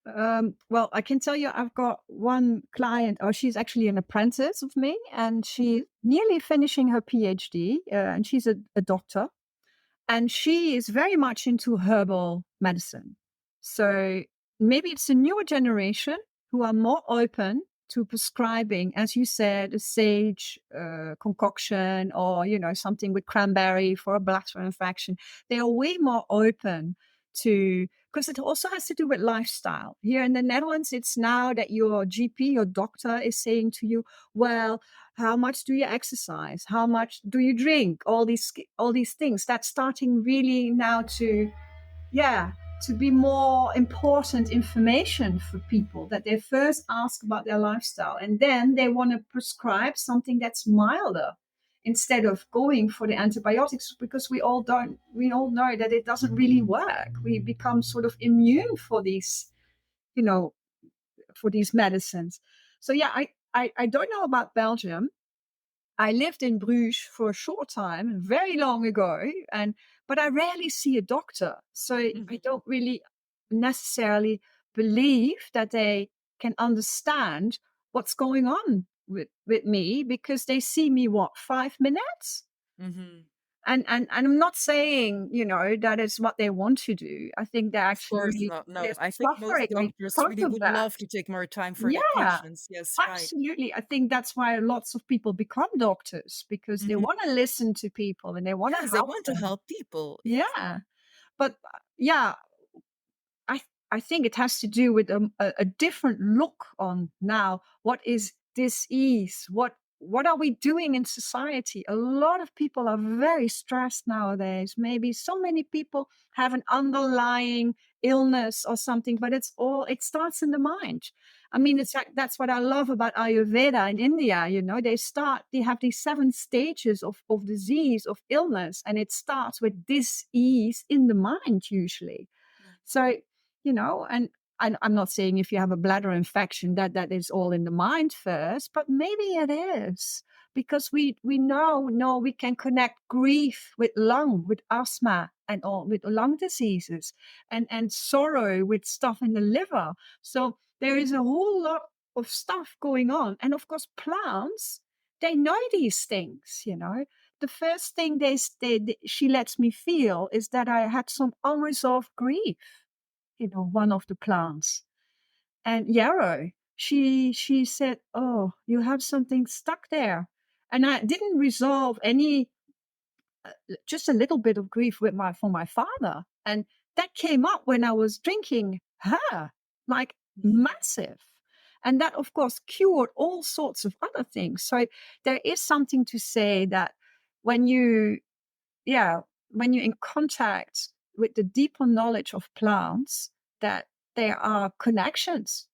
Well, I can tell you, I've got one client, or she's actually an apprentice of me, and she's nearly finishing her PhD, and she's a doctor, and she is very much into herbal medicine. So maybe it's a newer generation who are more open to prescribing, as you said, a sage concoction, or something with cranberry for a bladder infection. They are way more open to, because it also has to do with lifestyle. Here in the Netherlands, it's now that your GP, your doctor, is saying to you, well, how much do you exercise? How much do you drink? All these things. That's starting really now to, yeah, to be more important information for people, that they first ask about their lifestyle and then they want to prescribe something that's milder instead of going for the antibiotics, because we all know that it doesn't really work. We become sort of immune for these, you know, for these medicines. So yeah, I don't know about Belgium. I lived in Bruges for a short time, very long ago, but I rarely see a doctor. So I Mhm. don't really necessarily believe that they can understand what's going on with me, because they see me, what, 5 minutes? Mhm. And I'm not saying, that is what they want to do. I think they're Of actually course really, not. they're No, I think most suffering doctors because really of would that. love to take more time for their Yeah. patients. Yes, right. Absolutely. I think that's why lots of people become doctors, because they Mhm. want to listen to people and they want to Yes, they help want to them. help people. Yes. Yeah. But yeah, I I think it has to do with a different look on now. What is disease? What are we doing in society? A lot of people are very stressed nowadays. Maybe so many people have an underlying illness or something, but it starts in the mind. I mean, it's like, that's what I love about Ayurveda in India. They have these 7 stages of disease, of illness, and it starts with dis-ease in the mind usually. So, and I'm not saying if you have a bladder infection that is all in the mind first, but maybe it is, because we know we can connect grief with lung, with asthma, and all with lung diseases, and sorrow with stuff in the liver. So there is a whole lot of stuff going on, and of course plants, they know these things. The first thing she lets me feel is that I had some unresolved grief, one of the plants. And yarrow, she said, "Oh, you have something stuck there." And I didn't resolve any, just a little bit of grief for my father. And that came up when I was drinking her, like massive. And that, of course, cured all sorts of other things. So there is something to say that when you, yeah, when you're in contact with the deeper knowledge of plants, that there are connections.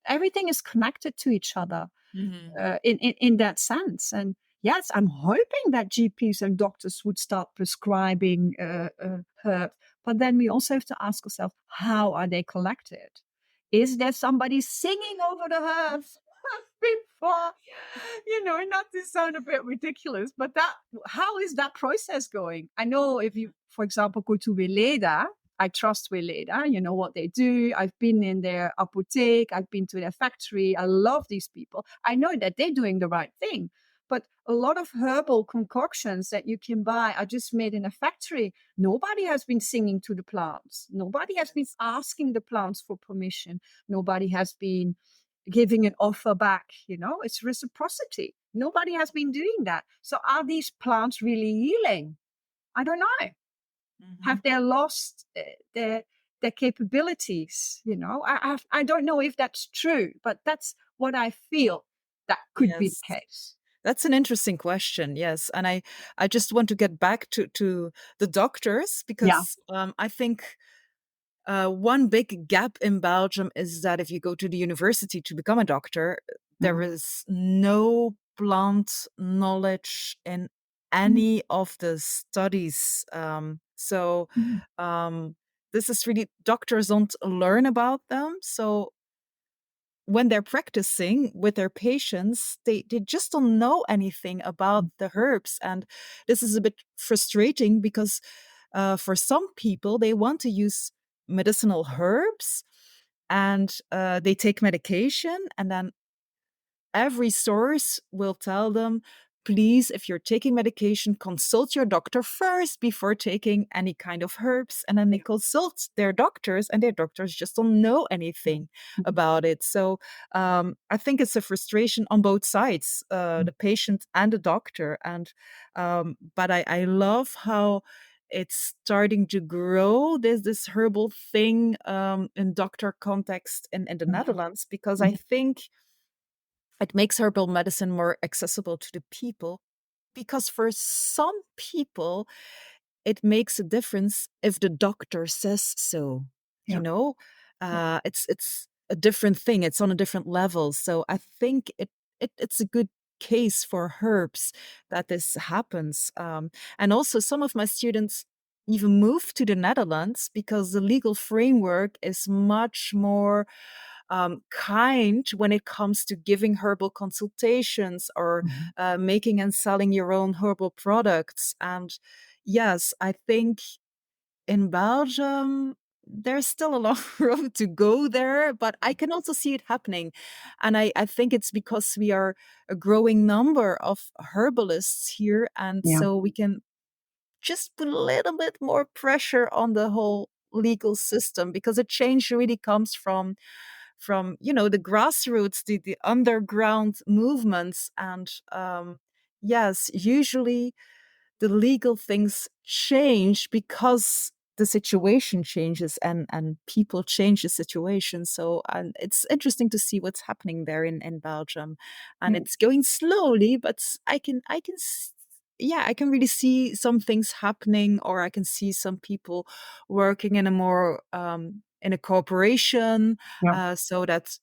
Everything is connected to each other, Mhm. in that sense. And yes, I'm hoping that GPs and doctors would start prescribing herbs. But then we also have to ask ourselves, how are they collected? Is there somebody singing over the herbs before? Not to sound a bit ridiculous, but how is that process going? I know if you, for example, go to Veleda, I trust Veleda. You know what they do. I've been in their apotheke. I've been to their factory. I love these people. I know that they're doing the right thing. But a lot of herbal concoctions that you can buy are just made in a factory. Nobody has been singing to the plants. Nobody has been asking the plants for permission. Nobody has been giving an offer back. It's reciprocity. Nobody has been doing that. So are these plants really healing? I don't know. Mhm. Have they lost their capabilities? I don't know if that's true, but that's what I feel that could be the Yes. case. That's an interesting question. Yes. And I just want to get back to the doctors, Yeah. because I think one big gap in Belgium is that if you go to the university to become a doctor, there Mm. is no plant knowledge in Mm. any of the studies. So Mm. um, this is really, doctors don't learn about them. So when they're practicing with their patients, they just don't know anything about the herbs. And this is a bit frustrating because for some people, they want to use medicinal herbs and they take medication, and then every source will tell them, please, if you're taking medication, consult your doctor first before taking any kind of herbs. And then they consult their doctors, and their doctors just don't know anything about it. So I think it's a frustration on both sides, the patient and the doctor. And but I love how it's starting to grow, this herbal thing in doctor context in the Netherlands, because I think it makes herbal medicine more accessible to the people, because for some people it makes a difference if the doctor says so. You Yeah. know, it's a different thing. It's on a different level. So I think it's a good case for herbs that this happens. And also, some of my students even move to the Netherlands because the legal framework is much more kind when it comes to giving herbal consultations or making and selling your own herbal products. And yes, I think in Belgium, there's still a long road to go there, but I can also see it happening. And I think it's because we are a growing number of herbalists here. And Yeah. so we can just put a little bit more pressure on the whole legal system, because a change really comes from the grassroots, the underground movements. And yes, usually the legal things change because the situation changes, and people change the situation. So and it's interesting to see what's happening there in Belgium, and Yeah. it's going slowly, but I can really see some things happening, or I can see some people working in a more in a cooperation, Yeah. so that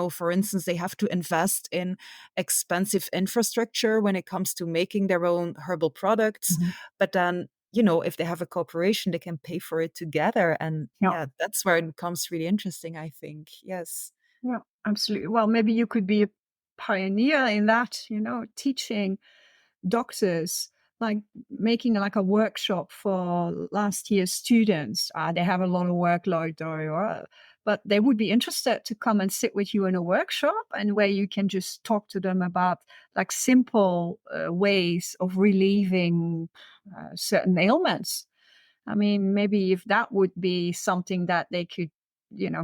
for instance, they have to invest in expensive infrastructure when it comes to making their own herbal products. Mhm. But then, if they have a corporation, they can pay for it together. And Yeah. yeah, that's where it becomes really interesting, I think. Yes. Yeah. Absolutely. Well, maybe you could be a pioneer in that, teaching doctors, like making like a workshop for last year's students. They have a lot of workload, but they would be interested to come and sit with you in a workshop, and where you can just talk to them about like simple ways of relieving certain ailments. I mean, maybe if that would be something that they could,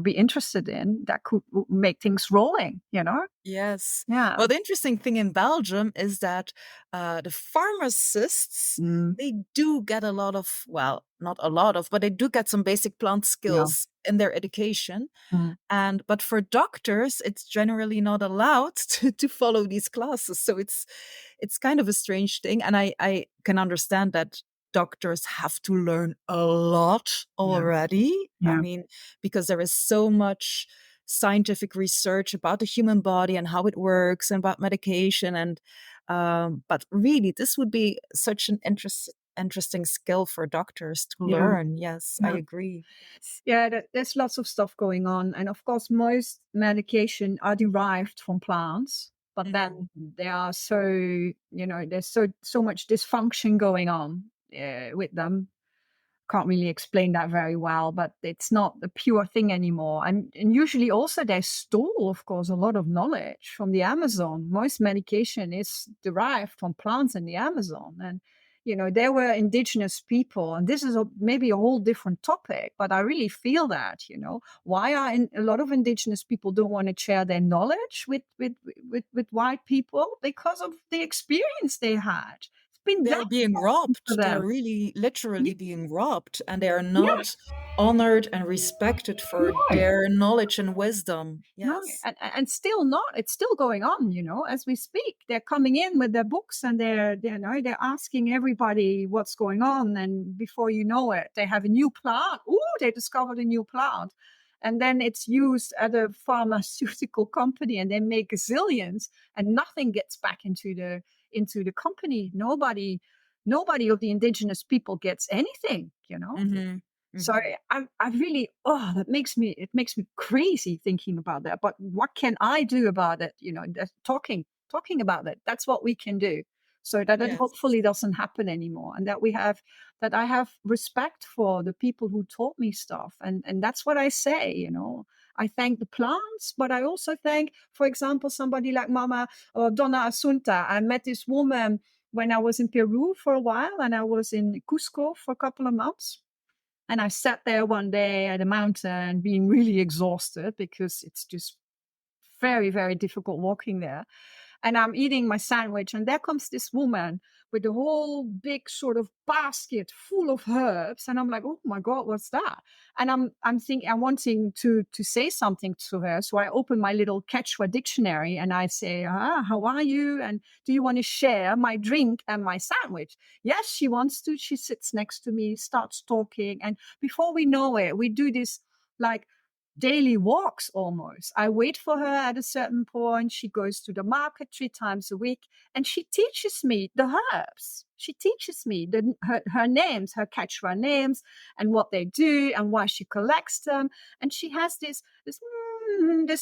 be interested in, that could make things rolling. Yes. Yeah. Well, the interesting thing in Belgium is that the pharmacists, Mm. they do get a lot of, well, not a lot of, but they do get some basic plant Yeah. skills in their education. Mm. But for doctors, it's generally not allowed to follow these classes. So it's kind of a strange thing. And I can understand that doctors have to learn a lot Yeah. already. I Yeah. mean, because there is so much scientific research about the human body and how it works, and about medication. And but really, this would be such an interesting skill for doctors to Yeah. learn. Yes, I Yeah. agree. Yes. Yeah, there's lots of stuff going on. And of course, most medication are derived from plants, but Mhm. then they are there's so much dysfunction going on with them. Can't really explain that very well, but it's not the pure thing anymore. And usually also they stole, of course, a lot of knowledge from the Amazon. Most medication is derived from plants in the Amazon. And, there were indigenous people, and this is maybe a whole different topic, but I really feel that, why are a lot of indigenous people don't want to share their knowledge with white people? Because of the experience they had. It's been that They're being for robbed. They're them. really literally being robbed, and they are Yeah. not honored and respected for No. their knowledge and wisdom. No, Yes. and still not. It's still going on, as we speak. They're coming in with their books, and they're asking everybody what's going on. And before you know it, they have a new plant. Ooh, they discovered a new plant, and then it's used at a pharmaceutical company, and they make zillions, and nothing gets back into the company. Nobody of the indigenous people gets anything. Hmm. So Mhm. I really, it makes me crazy thinking about that. But what can I do about it? Talking about it. That's what we can do. So that it Yes. hopefully doesn't happen anymore, and that I have respect for the people who taught me stuff, and that's what I say. I thank the plants, but I also thank, for example, somebody like Mama or Donna Asunta. I met this woman when I was in Peru for a while, and I was in Cusco for a couple of months. And I sat there one day at a mountain being really exhausted because it's just very, very difficult walking there. And I'm eating my sandwich, and there comes this woman with a whole big sort of basket full of herbs. And I'm like, oh my God, what's that? And I'm thinking, I'm wanting to say something to her. So I open my little Quechua dictionary and I say, how are you? And do you want to share my drink and my sandwich? Yes, she wants to. She sits next to me, starts talking. And before we know it, we do this like daily walks almost. I wait for her at a certain point. She goes to the market 3 times a week and she teaches me the herbs. She teaches me her names, her Quechua names, and what they do and why she collects them. And she has this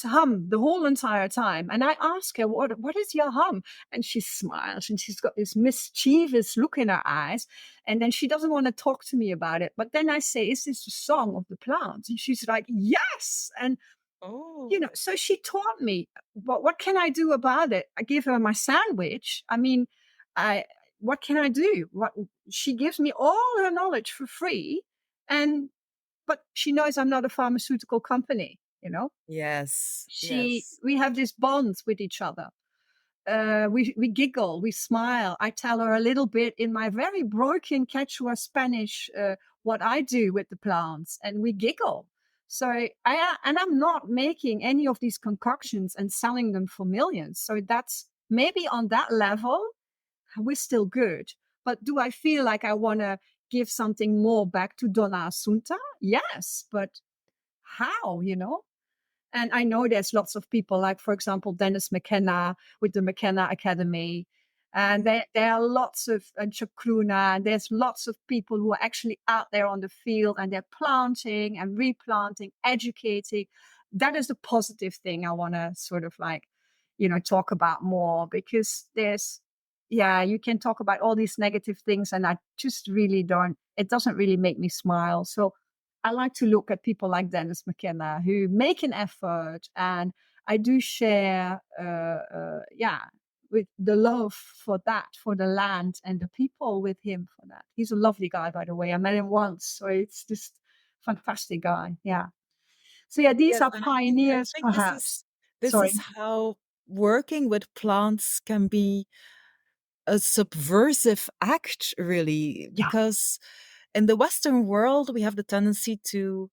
hum the whole entire time. And I ask her, what is your hum? And she smiles and she's got this mischievous look in her eyes. And then she doesn't want to talk to me about it. But then I say, is this the song of the plants? And she's like, yes. And, Oh. so she taught me, but what can I do about it? I give her my sandwich. I mean, what can I do? She gives me all her knowledge for free. But she knows I'm not a pharmaceutical company. Yes. She, Yes. we have this bond with each other. We giggle, we smile. I tell her a little bit in my very broken Quechua Spanish what I do with the plants, and we giggle. So and I'm not making any of these concoctions and selling them for millions. So that's maybe on that level we're still good. But do I feel like I want to give something more back to Donna Asunta? Yes, but how? And I know there's lots of people, like, for example, Dennis McKenna with the McKenna Academy. And there are lots of, and Chakruna, and there's lots of people who are actually out there on the field and they're planting and replanting, educating. That is the positive thing I want to sort of like, talk about more, because yeah, you can talk about all these negative things and I just really it doesn't really make me smile. So I like to look at people like Dennis McKenna who make an effort, and I do share, with the love for that, for the land and the people with him for that. He's a lovely guy, by the way. I met him once, so it's just fantastic guy. Yeah. So yeah, these Yes, are and I pioneers, think perhaps. this Sorry. is how working with plants can be a subversive act, really, Yeah. because in the Western world we have the tendency to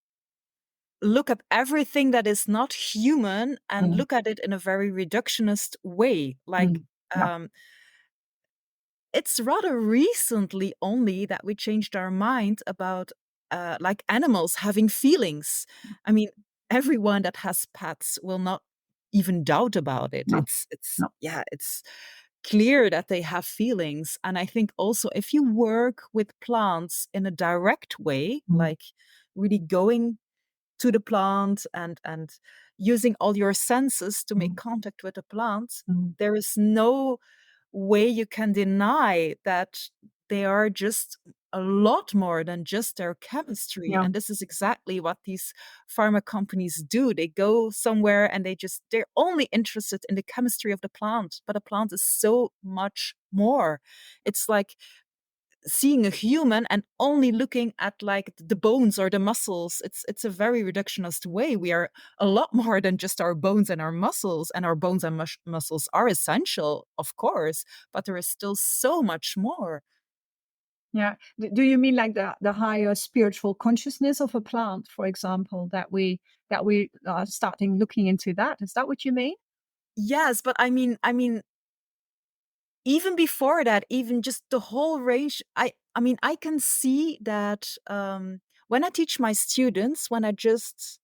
look at everything that is not human and Mm, look at it in a very reductionist way. Like, mm, yeah. um, it's rather recently only that we changed our mind about like animals having feelings. I mean, everyone that has pets will not even doubt about it. No. It's No. yeah, it's clear that they have feelings. And I think also if you work with plants in a direct way, Mm, like really going to the plant and using all your senses to make mm, contact with the plant, mm, there is no way you can deny that they are just a lot more than just their chemistry. yeah. And this is exactly what these pharma companies do. They go somewhere and they're only interested in the chemistry of the plant, but a plant is so much more. It's like seeing a human and only looking at like the bones or the muscles. It's a very reductionist way. We are a lot more than just our bones and our muscles, and our bones and muscles are essential, of course, but there is still so much more. Yeah. Do you mean like the higher spiritual consciousness of a plant, for example, that we are starting looking into that? Is that what you mean? Yes, but I mean even before that, even just the whole range. I mean I can see that when I teach my students, when I just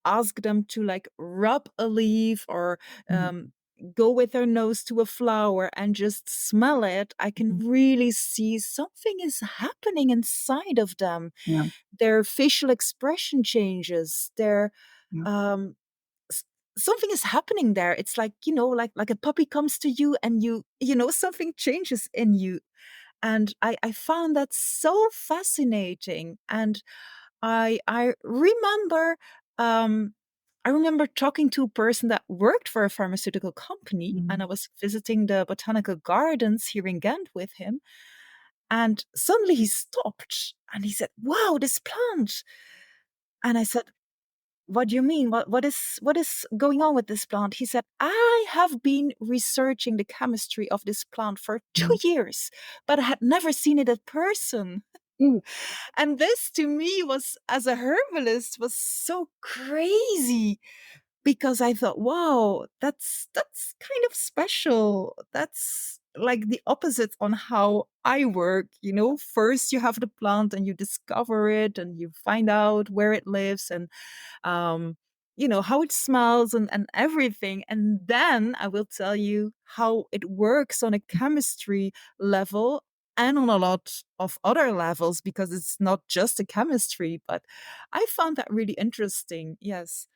ask them to like rub a leaf or Mm, um, go with their nose to a flower and just smell it, I can Mhm. really see something is happening inside of them. Yeah. Their facial expression changes. Their Yeah. um, s- something is happening there. It's like, like a puppy comes to you and something changes in you. And I found that so fascinating. And I remember um I remember talking to a person that worked for a pharmaceutical company, and Mhm. I was visiting the botanical gardens here in Ghent with him. And suddenly he stopped and he said, "Wow, this plant." And I said, "What do you mean? What is going on with this plant?" He said, "I have been researching the chemistry of this plant for two Mhm. years, but I had never seen it in person." Mm. And this to me was, as a herbalist, was so crazy, because I thought, wow, that's kind of special. That's like the opposite on how I work. First you have the plant and you discover it and you find out where it lives, and um, how it smells, and everything. And then I will tell you how it works on a chemistry level and on a lot of other levels, because it's not just a chemistry. But I found that really interesting. Yes.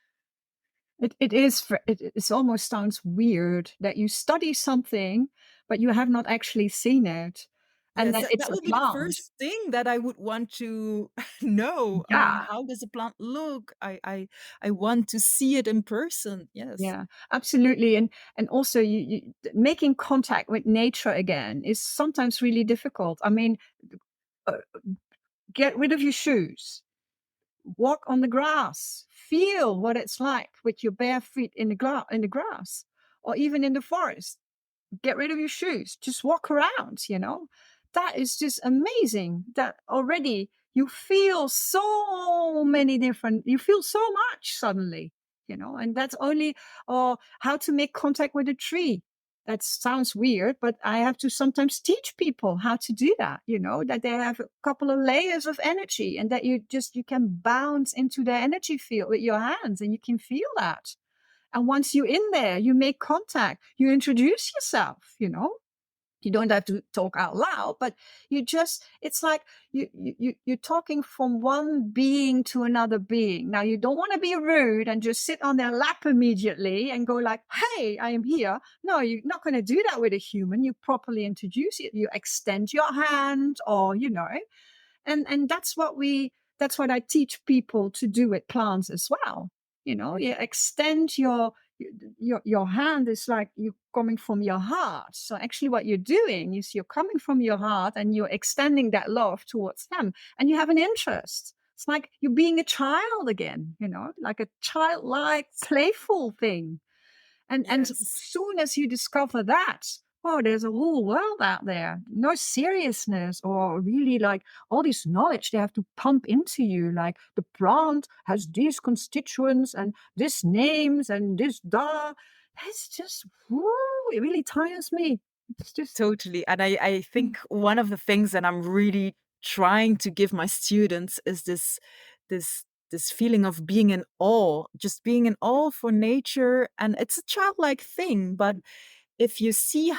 It is. It almost sounds weird that you study something, but you have not actually seen it, and Yes, that that it's a would be the plant. first thing that I would want to know. I mean, Yeah. how does a plant look? I want to see it in person. Yes. Yeah, absolutely. And also making contact with nature again is sometimes really difficult. I mean, uh, get rid of your shoes, walk on the grass, feel what it's like with your bare feet in the grass, or even in the forest. Get rid of your shoes, just walk around, that is just amazing that already you feel so much suddenly, and that's only, or how to make contact with a tree. That sounds weird, but I have to sometimes teach people how to do that, that they have a couple of layers of energy, and that you can bounce into their energy field with your hands, and you can feel that. And once you're in there, you make contact, you introduce yourself, You don't have to talk out loud, but it's like you're talking from one being to another being. Now, you don't want to be rude and just sit on their lap immediately and go like, "Hey, I am here." No, you're not going to do that with a human. You properly introduce it. You extend your hand, or, and that's what I teach people to do with plants as well. You extend your hand is like you coming from your heart. So actually what you're doing is you're coming from your heart and you're extending that love towards them, and you have an interest. It's like you're being a child again, like a childlike playful thing. And Yes. soon as you discover that, oh, there's a whole world out there. No seriousness or really like all this knowledge they have to pump into you. Like the plant has these constituents and this names and this da. It's just, whoo, it really tires me. It's just, Totally. And I mm, think one of the things that I'm really trying to give my students is this feeling of being in awe, just being in awe for nature. And it's a childlike thing, but if you see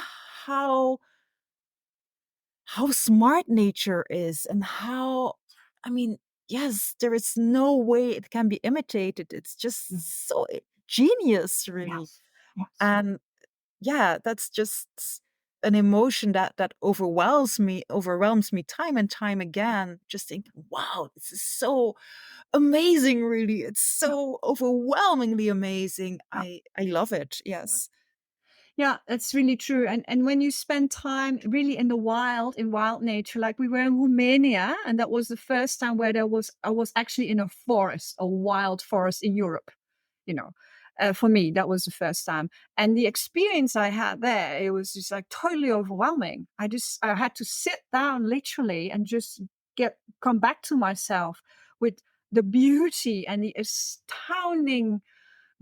how smart nature is, and how, I mean, yes, there is no way it can be imitated. It's mm, just so genius, really. yes, yes, And yeah, that's just an emotion that overwhelms me time and time again, just thinking, wow, this is so amazing, really. It's yeah, so overwhelmingly amazing. yeah. I love it. Yeah. Yes. Yeah, that's really true. And when you spend time really in the wild, in wild nature, like we were in Romania, and that was the first time where I was actually in a forest, a wild forest in Europe, you know. For me, that was the first time. And the experience I had there, it was just like totally overwhelming. I had to sit down literally and just come back to myself with the beauty and the astounding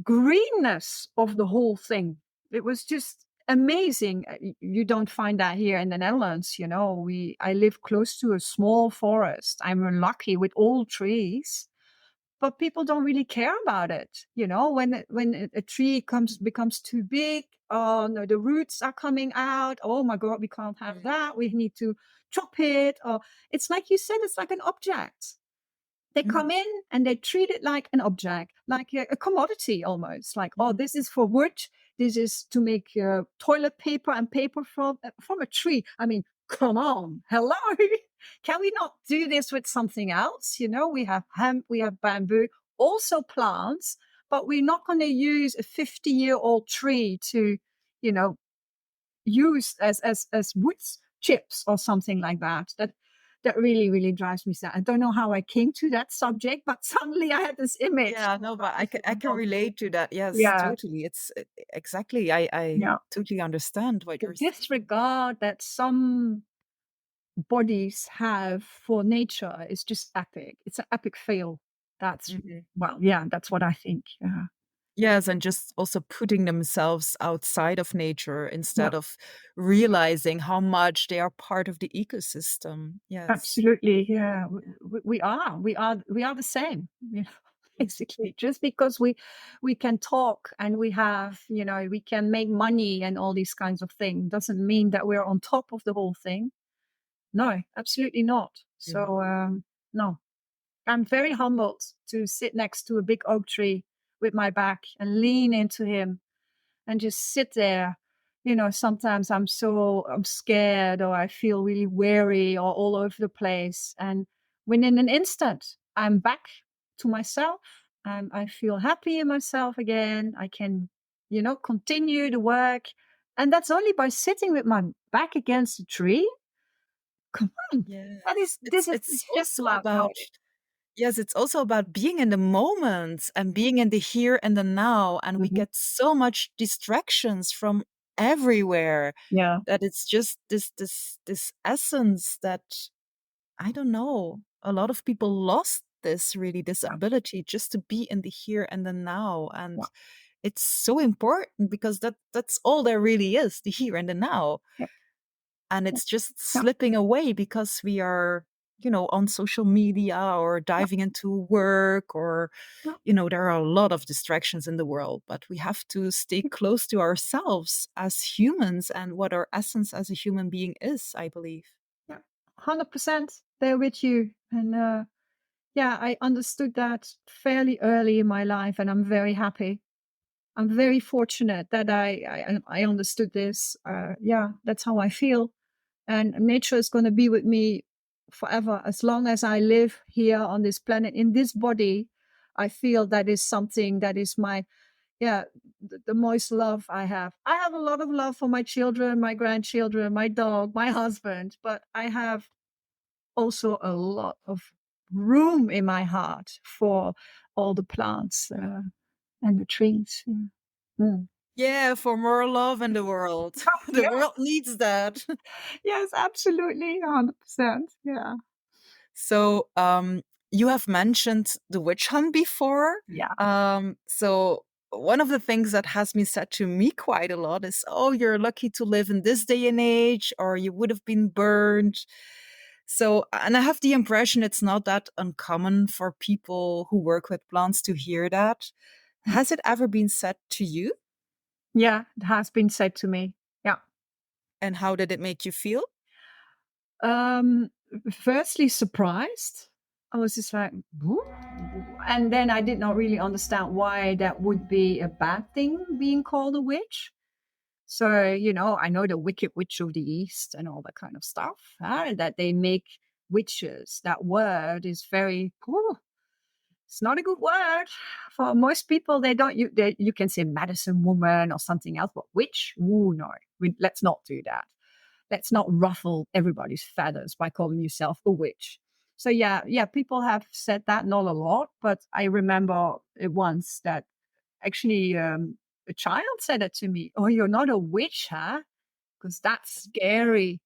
greenness of the whole thing. It was just amazing. You don't find that here in the Netherlands. I live close to a small forest. I'm lucky with all trees, but people don't really care about it. When a tree becomes too big, oh no, the roots are coming out. Oh my God, we can't have that. We need to chop it. Or it's like you said, it's like an object. They Mhm. come in and they treat it like an object, like a commodity almost. Like, oh, Mhm. this is for wood. This is to make toilet paper and paper from a tree. I mean, come on, hello. Can we not do this with something else? We have hemp, we have bamboo, also plants, but we're not going to use a 50-year-old tree to, you know, use as wood chips or something like that. That really, really drives me sad. I don't know how I came to that subject, but suddenly I had this image. Yeah, no, but I can relate to that. Yes, Yeah, totally. It's exactly. I yeah. totally understand what The you're saying. disregard that some bodies have for nature is just epic. It's an epic fail. That's Mhm. well, yeah, that's what I think. Yeah, Yes, and just also putting themselves outside of nature yeah. instead of realizing how much they are part of the ecosystem. Yes. Absolutely, yeah. We are the same, basically. Just because we can talk and we can make money and all these kinds of things doesn't mean that we're on top of the whole thing. No, absolutely not. Yeah. So no, I'm very humbled to sit next to a big oak tree with my back and lean into him and just sit there. Sometimes I'm scared or I feel really weary or all over the place. And within an instant, I'm back to myself. I feel happy in myself again. I can, continue the work. And that's only by sitting with my back against a tree. Come on. Yes. This is It's just also about about magic. yes, it's also about being in the moment and being in the here and the now. And we Mhm. get so much distractions from everywhere Yeah. that it's just this essence that I don't know. A lot of people lost this Yeah. ability just to be in the here and the now. And Yeah. it's so important because that's all there really is, the here and the now. Yeah. And Yeah. it's just Yeah. slipping away because we are, on social media or Yeah. diving into work or, Yeah. there are a lot of distractions in the world, but we have to stay close to ourselves as humans and what our essence as a human being is, I believe. Yeah. 100% there with you. And yeah, I understood that fairly early in my life, and I'm very happy. I'm very fortunate that I understood this. Yeah, that's how I feel. And nature is going to be with me forever. As long as I live here on this planet, in this body, I feel that is something that is yeah, the most love I have. I have a lot of love for my children, my grandchildren, my dog, my husband, but I have also a lot of room in my heart for all the plants and the trees. Yeah. Mm. Yeah, for more love in the world. The Yeah. world needs that. Yes, absolutely. 100%. Yeah. So, you have mentioned the witch hunt before. Yeah. So one of the things that has been said to me quite a lot is, "Oh, you're lucky to live in this day and age, or you would have been burned." So, and I have the impression it's not that uncommon for people who work with plants to hear that. Has it ever been said to you? Yeah. It has been said to me. Yeah. And how did it make you feel? Um, Firstly, surprised. I was just like, "Who?" And then I did not really understand why that would be a bad thing being called a witch. So, I know the Wicked Witch of the East and all that kind of stuff, that they make witches. That word is very, it's not a good word for most people. They don't, you can say medicine woman or something else, but witch, ooh, no, let's not do that. Let's not ruffle everybody's feathers by calling yourself a witch. So yeah, people have said that, not a lot, but I remember it once that actually a child said it to me. Oh, you're not a witch, huh? Because that's scary.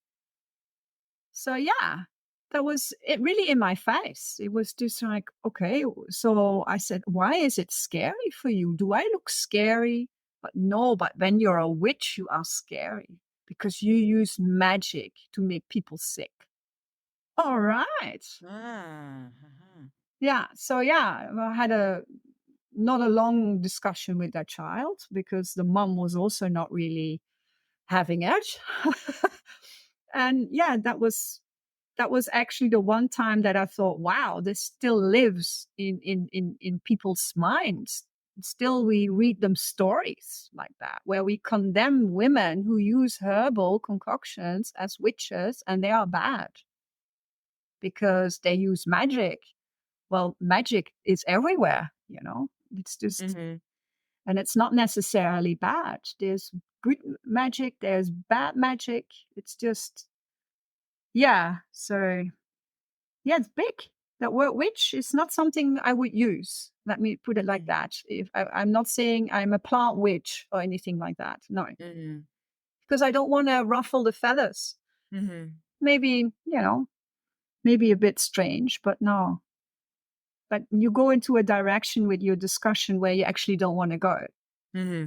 So yeah, that was it really in my face. It was just like, okay. So I said, why is it scary for you? Do I look scary? But no, but when you're a witch, you are scary because you use magic to make people sick. All right. Ah, uh-huh. Yeah. So yeah, I had a not a long discussion with that child because the mum was also not really having it. And yeah, that was actually the one time that I thought, wow, this still lives in people's minds. Still, we read them stories like that, where we condemn women who use herbal concoctions as witches and they are bad because they use magic. Well, magic is everywhere, you know, it's just, Hmm. and it's not necessarily bad. There's good magic, there's bad magic. It's just, yeah. So yeah, it's big. That word witch is not something I would use. Let me put it like that. If I'm not saying I'm a plant witch or anything like that. No, Hmm. because I don't want to ruffle the feathers. Hmm. Maybe, you know, maybe a bit strange, but no. But you go into a direction with your discussion where you actually don't want to go. Hmm.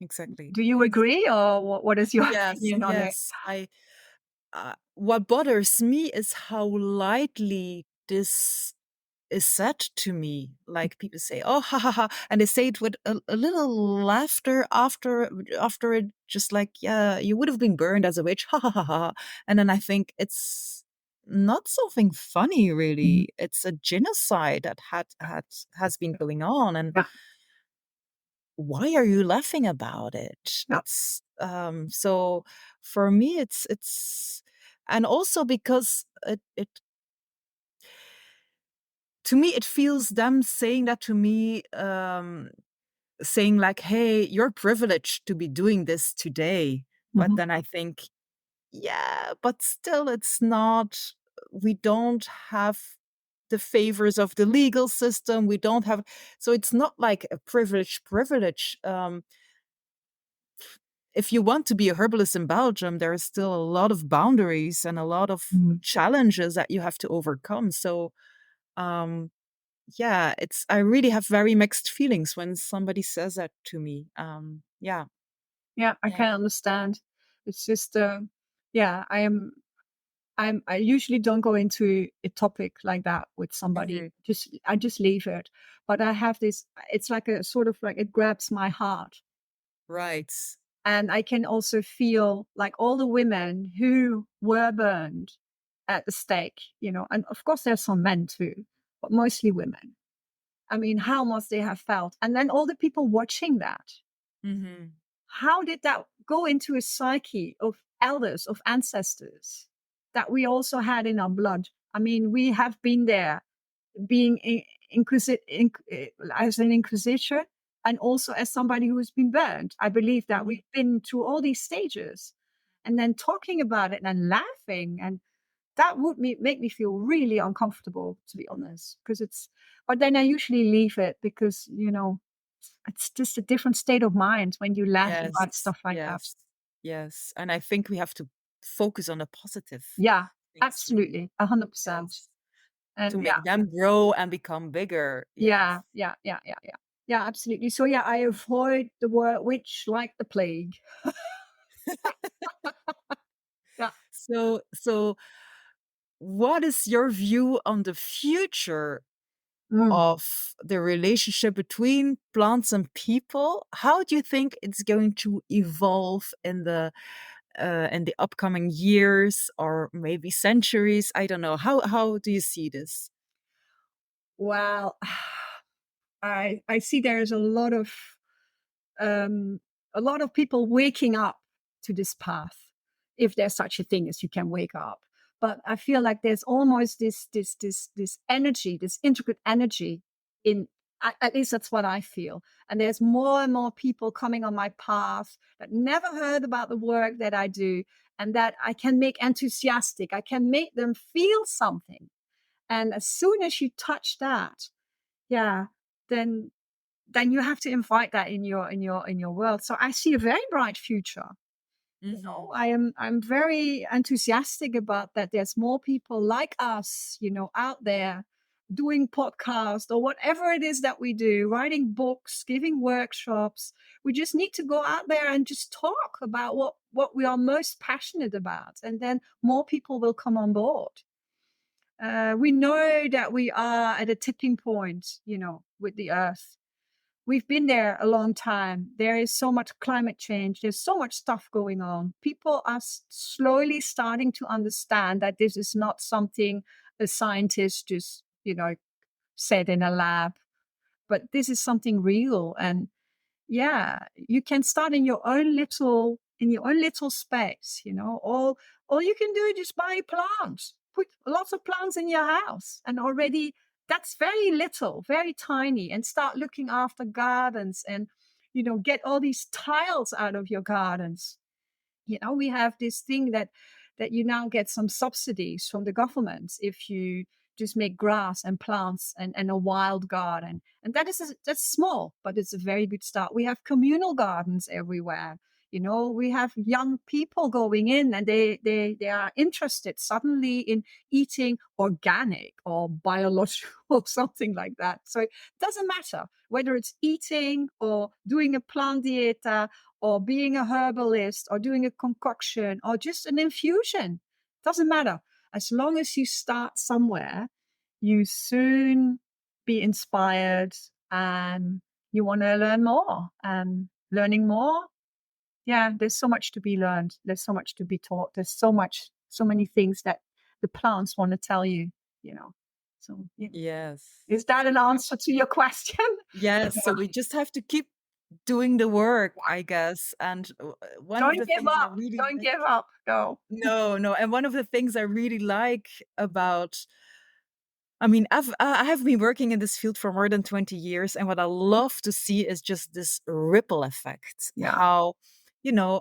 Exactly. Do you agree, or what is your Yes, opinion on it? yes. I what bothers me is how lightly this is said to me. Like people say, "Oh, ha ha ha," and they say it with a little laughter after it, just like, "Yeah, you would have been burned as a witch," ha ha ha ha. And then I think it's not something funny, Mhm. really. It's a genocide that has been going on, and Yeah, why are you laughing about it? yeah. It's so for me it's and also because it to me it feels them saying that to me, saying like, hey, you're privileged to be doing this today. But Mhm. then I think, yeah, but still it's not, we don't have the favors of the legal system, we don't have, so it's not like a privilege. If you want to be a herbalist in Belgium, there is still a lot of boundaries and a lot of Mhm. challenges that you have to overcome. So, um, yeah, it's, I really have very mixed feelings when somebody says that to me. Yeah, Yeah, I yeah. can understand. It's just, yeah, I usually don't go into a topic like that with somebody. Hmm. I just leave it. But I have this. It's like a sort of like it grabs my heart, Right. and I can also feel like all the women who were burned at the stake. You know, and of course there's some men too, but mostly women. I mean, how must they have felt? And then all the people watching that. Hmm. How did that go into a psyche of elders, of ancestors that we also had in our blood? I mean, we have been there being as an inquisitor and also as somebody who has been burned. I believe that Hmm. we've been through all these stages and then talking about it and laughing, and that would make me feel really uncomfortable, to be honest, because it's, but then I usually leave it because, you know, it's just a different state of mind when you laugh about Yes, stuff like that. yes, yes. And I think we have to focus on the positive Yeah, things, really. absolutely. 100%. Yes. To And yeah, make them grow and become bigger. yeah, Yes. yeah, yeah, yeah, yeah. Yeah, absolutely. So yeah, I avoid the word witch like the plague. Yeah. So what is your view on the future Mm. of the relationship between plants and people? How do you think it's going to evolve in the upcoming years or maybe centuries? I don't know. How do you see this? Well, I see there's um a lot of people waking up to this path, if there's such a thing as you can wake up. But I feel like there's almost this energy, this intricate energy in, at least that's what I feel. And there's more and more people coming on my path that never heard about the work that I do and that I can make enthusiastic. I can make them feel something. And as soon as you touch that, yeah, then you have to invite that in your world. So I see a very bright future. You know, Hmm. I'm very enthusiastic about that. There's more people like us, you know, out there doing podcasts or whatever it is that we do, writing books, giving workshops. We just need to go out there and just talk about what we are most passionate about, and then more people will come on board. We know that we are at a tipping point, with the earth. We've been there a long time. There is so much climate change. There's so much stuff going on. People are slowly starting to understand that this is not something a scientist just, said in a lab, but this is something real. And yeah, you can start in your own little space, all you can do is just buy plants, put lots of plants in your house, and already that's very little, very tiny, and start looking after gardens, and get all these tiles out of your gardens. We have this thing that you now get some subsidies from the government if you just make grass and plants and a wild garden. And that's small, but it's a very good start. We have communal gardens everywhere. We have young people going in, and they are interested suddenly in eating organic or biological or something like that. So it doesn't matter whether it's eating or doing a plant dieta or being a herbalist or doing a concoction or just an infusion. Doesn't matter. As long as you start somewhere, you soon be inspired and you want to learn more. And learning more, yeah, there's so much to be learned. There's so much to be taught. There's so many things that the plants want to tell you, you know. So yeah. Yes. Is that an answer to your question? Yes. So we just have to keep doing the work, I guess. And one of Don't the give things I up. really Don't give up. Go. no. And one of the things I really like about, I mean, I have been working in this field for more than 20 years, and what I love to see is just this ripple effect. Yeah. How,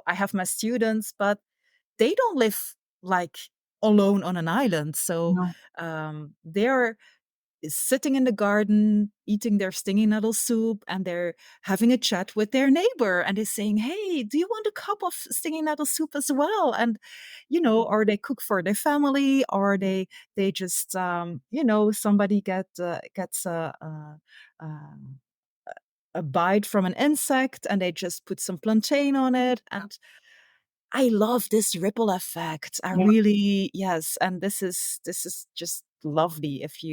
I have my students, but they don't live like alone on an island. So No. they're is sitting in the garden eating their stinging nettle soup, and they're having a chat with their neighbor, and they're saying, hey, do you want a cup of stinging nettle soup as well? And or they cook for their family, or they just somebody gets a bite from an insect, and they just put some plantain on it. And I love this ripple effect. I Yeah. really, yes. And this is just lovely if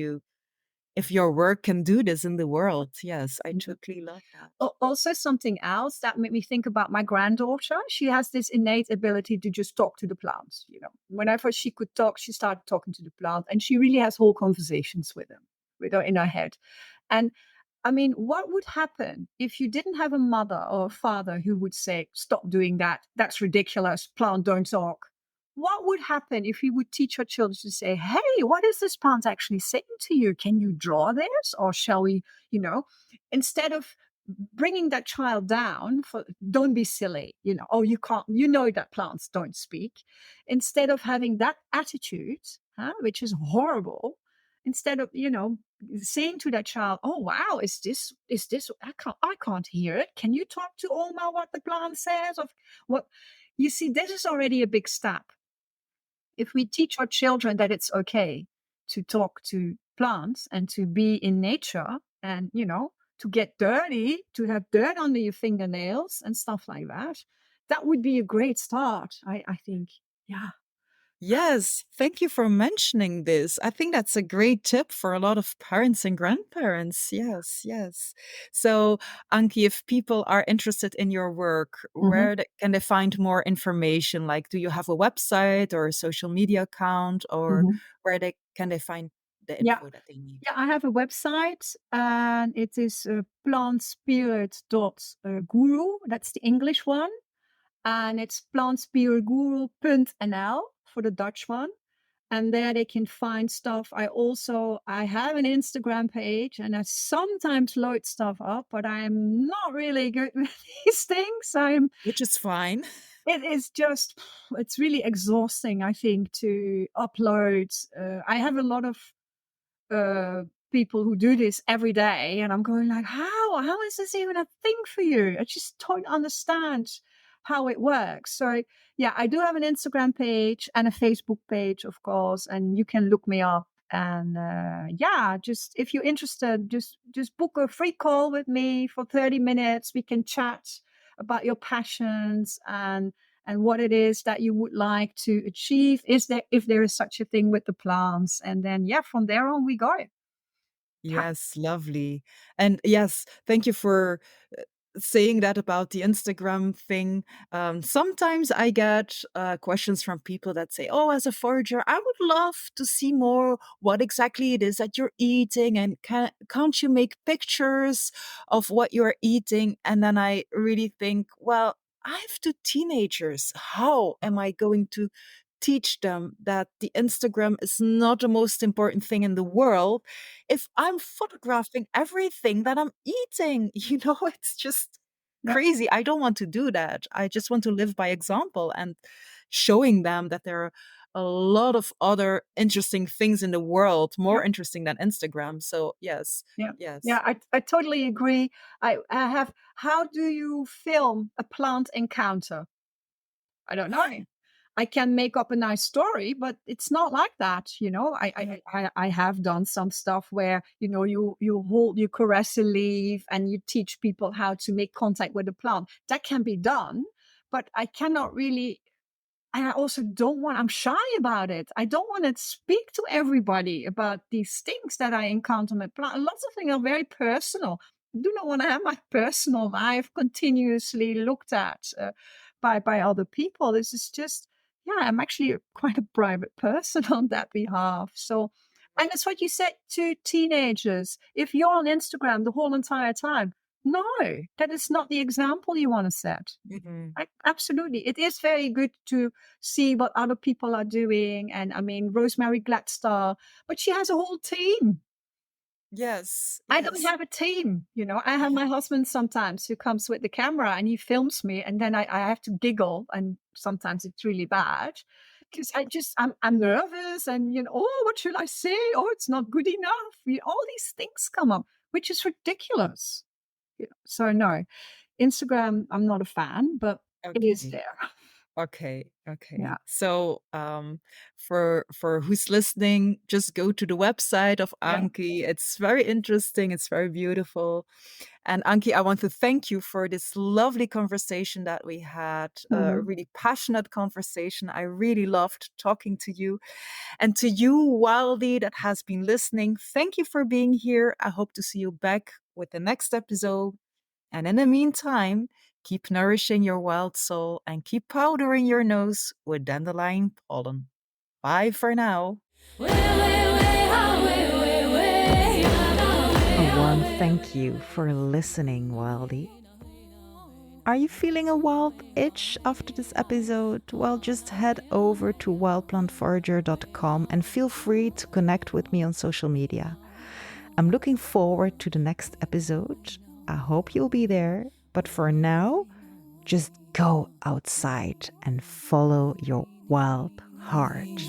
your work can do this in the world. Yes, I totally love that. Also, something else that made me think about my granddaughter. She has this innate ability to just talk to the plants. Whenever she could talk, she started talking to the plant, and she really has whole conversations with them, in her head. And I mean, what would happen if you didn't have a mother or a father who would say, stop doing that? That's ridiculous. Plant don't talk. What would happen if we would teach our children to say, hey, what is this plant actually saying to you? Can you draw this? Or shall we, instead of bringing that child down for, don't be silly, oh, you can't, that plants don't speak. Instead of having that attitude, which is horrible, instead of, saying to that child, oh, wow, is this, I can't hear it. Can you talk to Oma what the plant says? Of what, you see, this is already a big step. If we teach our children that it's okay to talk to plants and to be in nature and, to get dirty, to have dirt under your fingernails and stuff like that, that would be a great start, I think. Yeah. Yes, thank you for mentioning this. I think that's a great tip for a lot of parents and grandparents. Yes, yes. So, Anki, if people are interested in your work, Mhm. can they find more information? Like, do you have a website or a social media account, or Mhm. where can they find the Yeah. info that they need? Yeah, I have a website, and it is plantspirit.guru. That's the English one. And it's plantspiritguru.nl for the Dutch one. And there they can find stuff. I have an Instagram page, and I sometimes load stuff up, but I'm not really good with these things. Which is fine. It is just, it's really exhausting, I think, to upload. I have a lot of uh, people who do this every day, and I'm going like, how is this even a thing for you? I just don't understand how it works. So yeah, I do have an Instagram page and a Facebook page, of course, and you can look me up. And yeah, just if you're interested, just book a free call with me for 30 minutes. We can chat about your passions and what it is that you would like to achieve. If there is such a thing with the plants, and then from there on we go. Yeah, Yes, lovely. And yes, thank you for saying that about the Instagram thing. Sometimes I get questions from people that say, "Oh, as a forager, I would love to see more what exactly it is that you're eating, and can't you make pictures of what you're eating?" And then I really think, well, I have two teenagers. How am I going to teach them that the Instagram is not the most important thing in the world if I'm photographing everything that I'm eating? It's just yeah, crazy. I don't want to do that. I just want to live by example and showing them that there are a lot of other interesting things in the world, yeah. more interesting than Instagram. So, yes, Yeah, yes. yeah, I totally agree. I have. How do you film a plant encounter? I don't know. I can make up a nice story, but it's not like that. I have done some stuff where you caress a leaf and you teach people how to make contact with the plant. That can be done, but I cannot really. And I also don't want, I'm shy about it. I don't want to speak to everybody about these things that I encounter with plants. Lots of things are very personal. I do not want to have my personal life continuously looked at by other people. This is just, I'm actually quite a private person on that behalf. So, and that's what you said to teenagers. If you're on Instagram the whole entire time, no, that is not the example you want to set. Mhm. Absolutely. It is very good to see what other people are doing. And I mean, Rosemary Gladstar, but she has a whole team. Yes, I don't yes. have a team. I have my husband sometimes who comes with the camera and he films me, and then I have to giggle, and sometimes it's really bad because I'm nervous, and oh, what should I say? Oh, it's not good enough. All these things come up, which is ridiculous. So no, Instagram, I'm not a fan, but it is Okay. there. Okay, okay. Yeah. So, for who's listening, just go to the website of Yeah. Anki. It's very interesting. It's very beautiful. And Anki, I want to thank you for this lovely conversation that we had. A Mhm. really passionate conversation. I really loved talking to you. And to you, Wildy, that has been listening, thank you for being here. I hope to see you back with the next episode. And in the meantime, keep nourishing your wild soul and keep powdering your nose with dandelion pollen. Bye for now. A warm thank you for listening, Wildy. Are you feeling a wild itch after this episode? Well, just head over to wildplantforager.com and feel free to connect with me on social media. I'm looking forward to the next episode. I hope you'll be there. But for now, just go outside and follow your wild heart.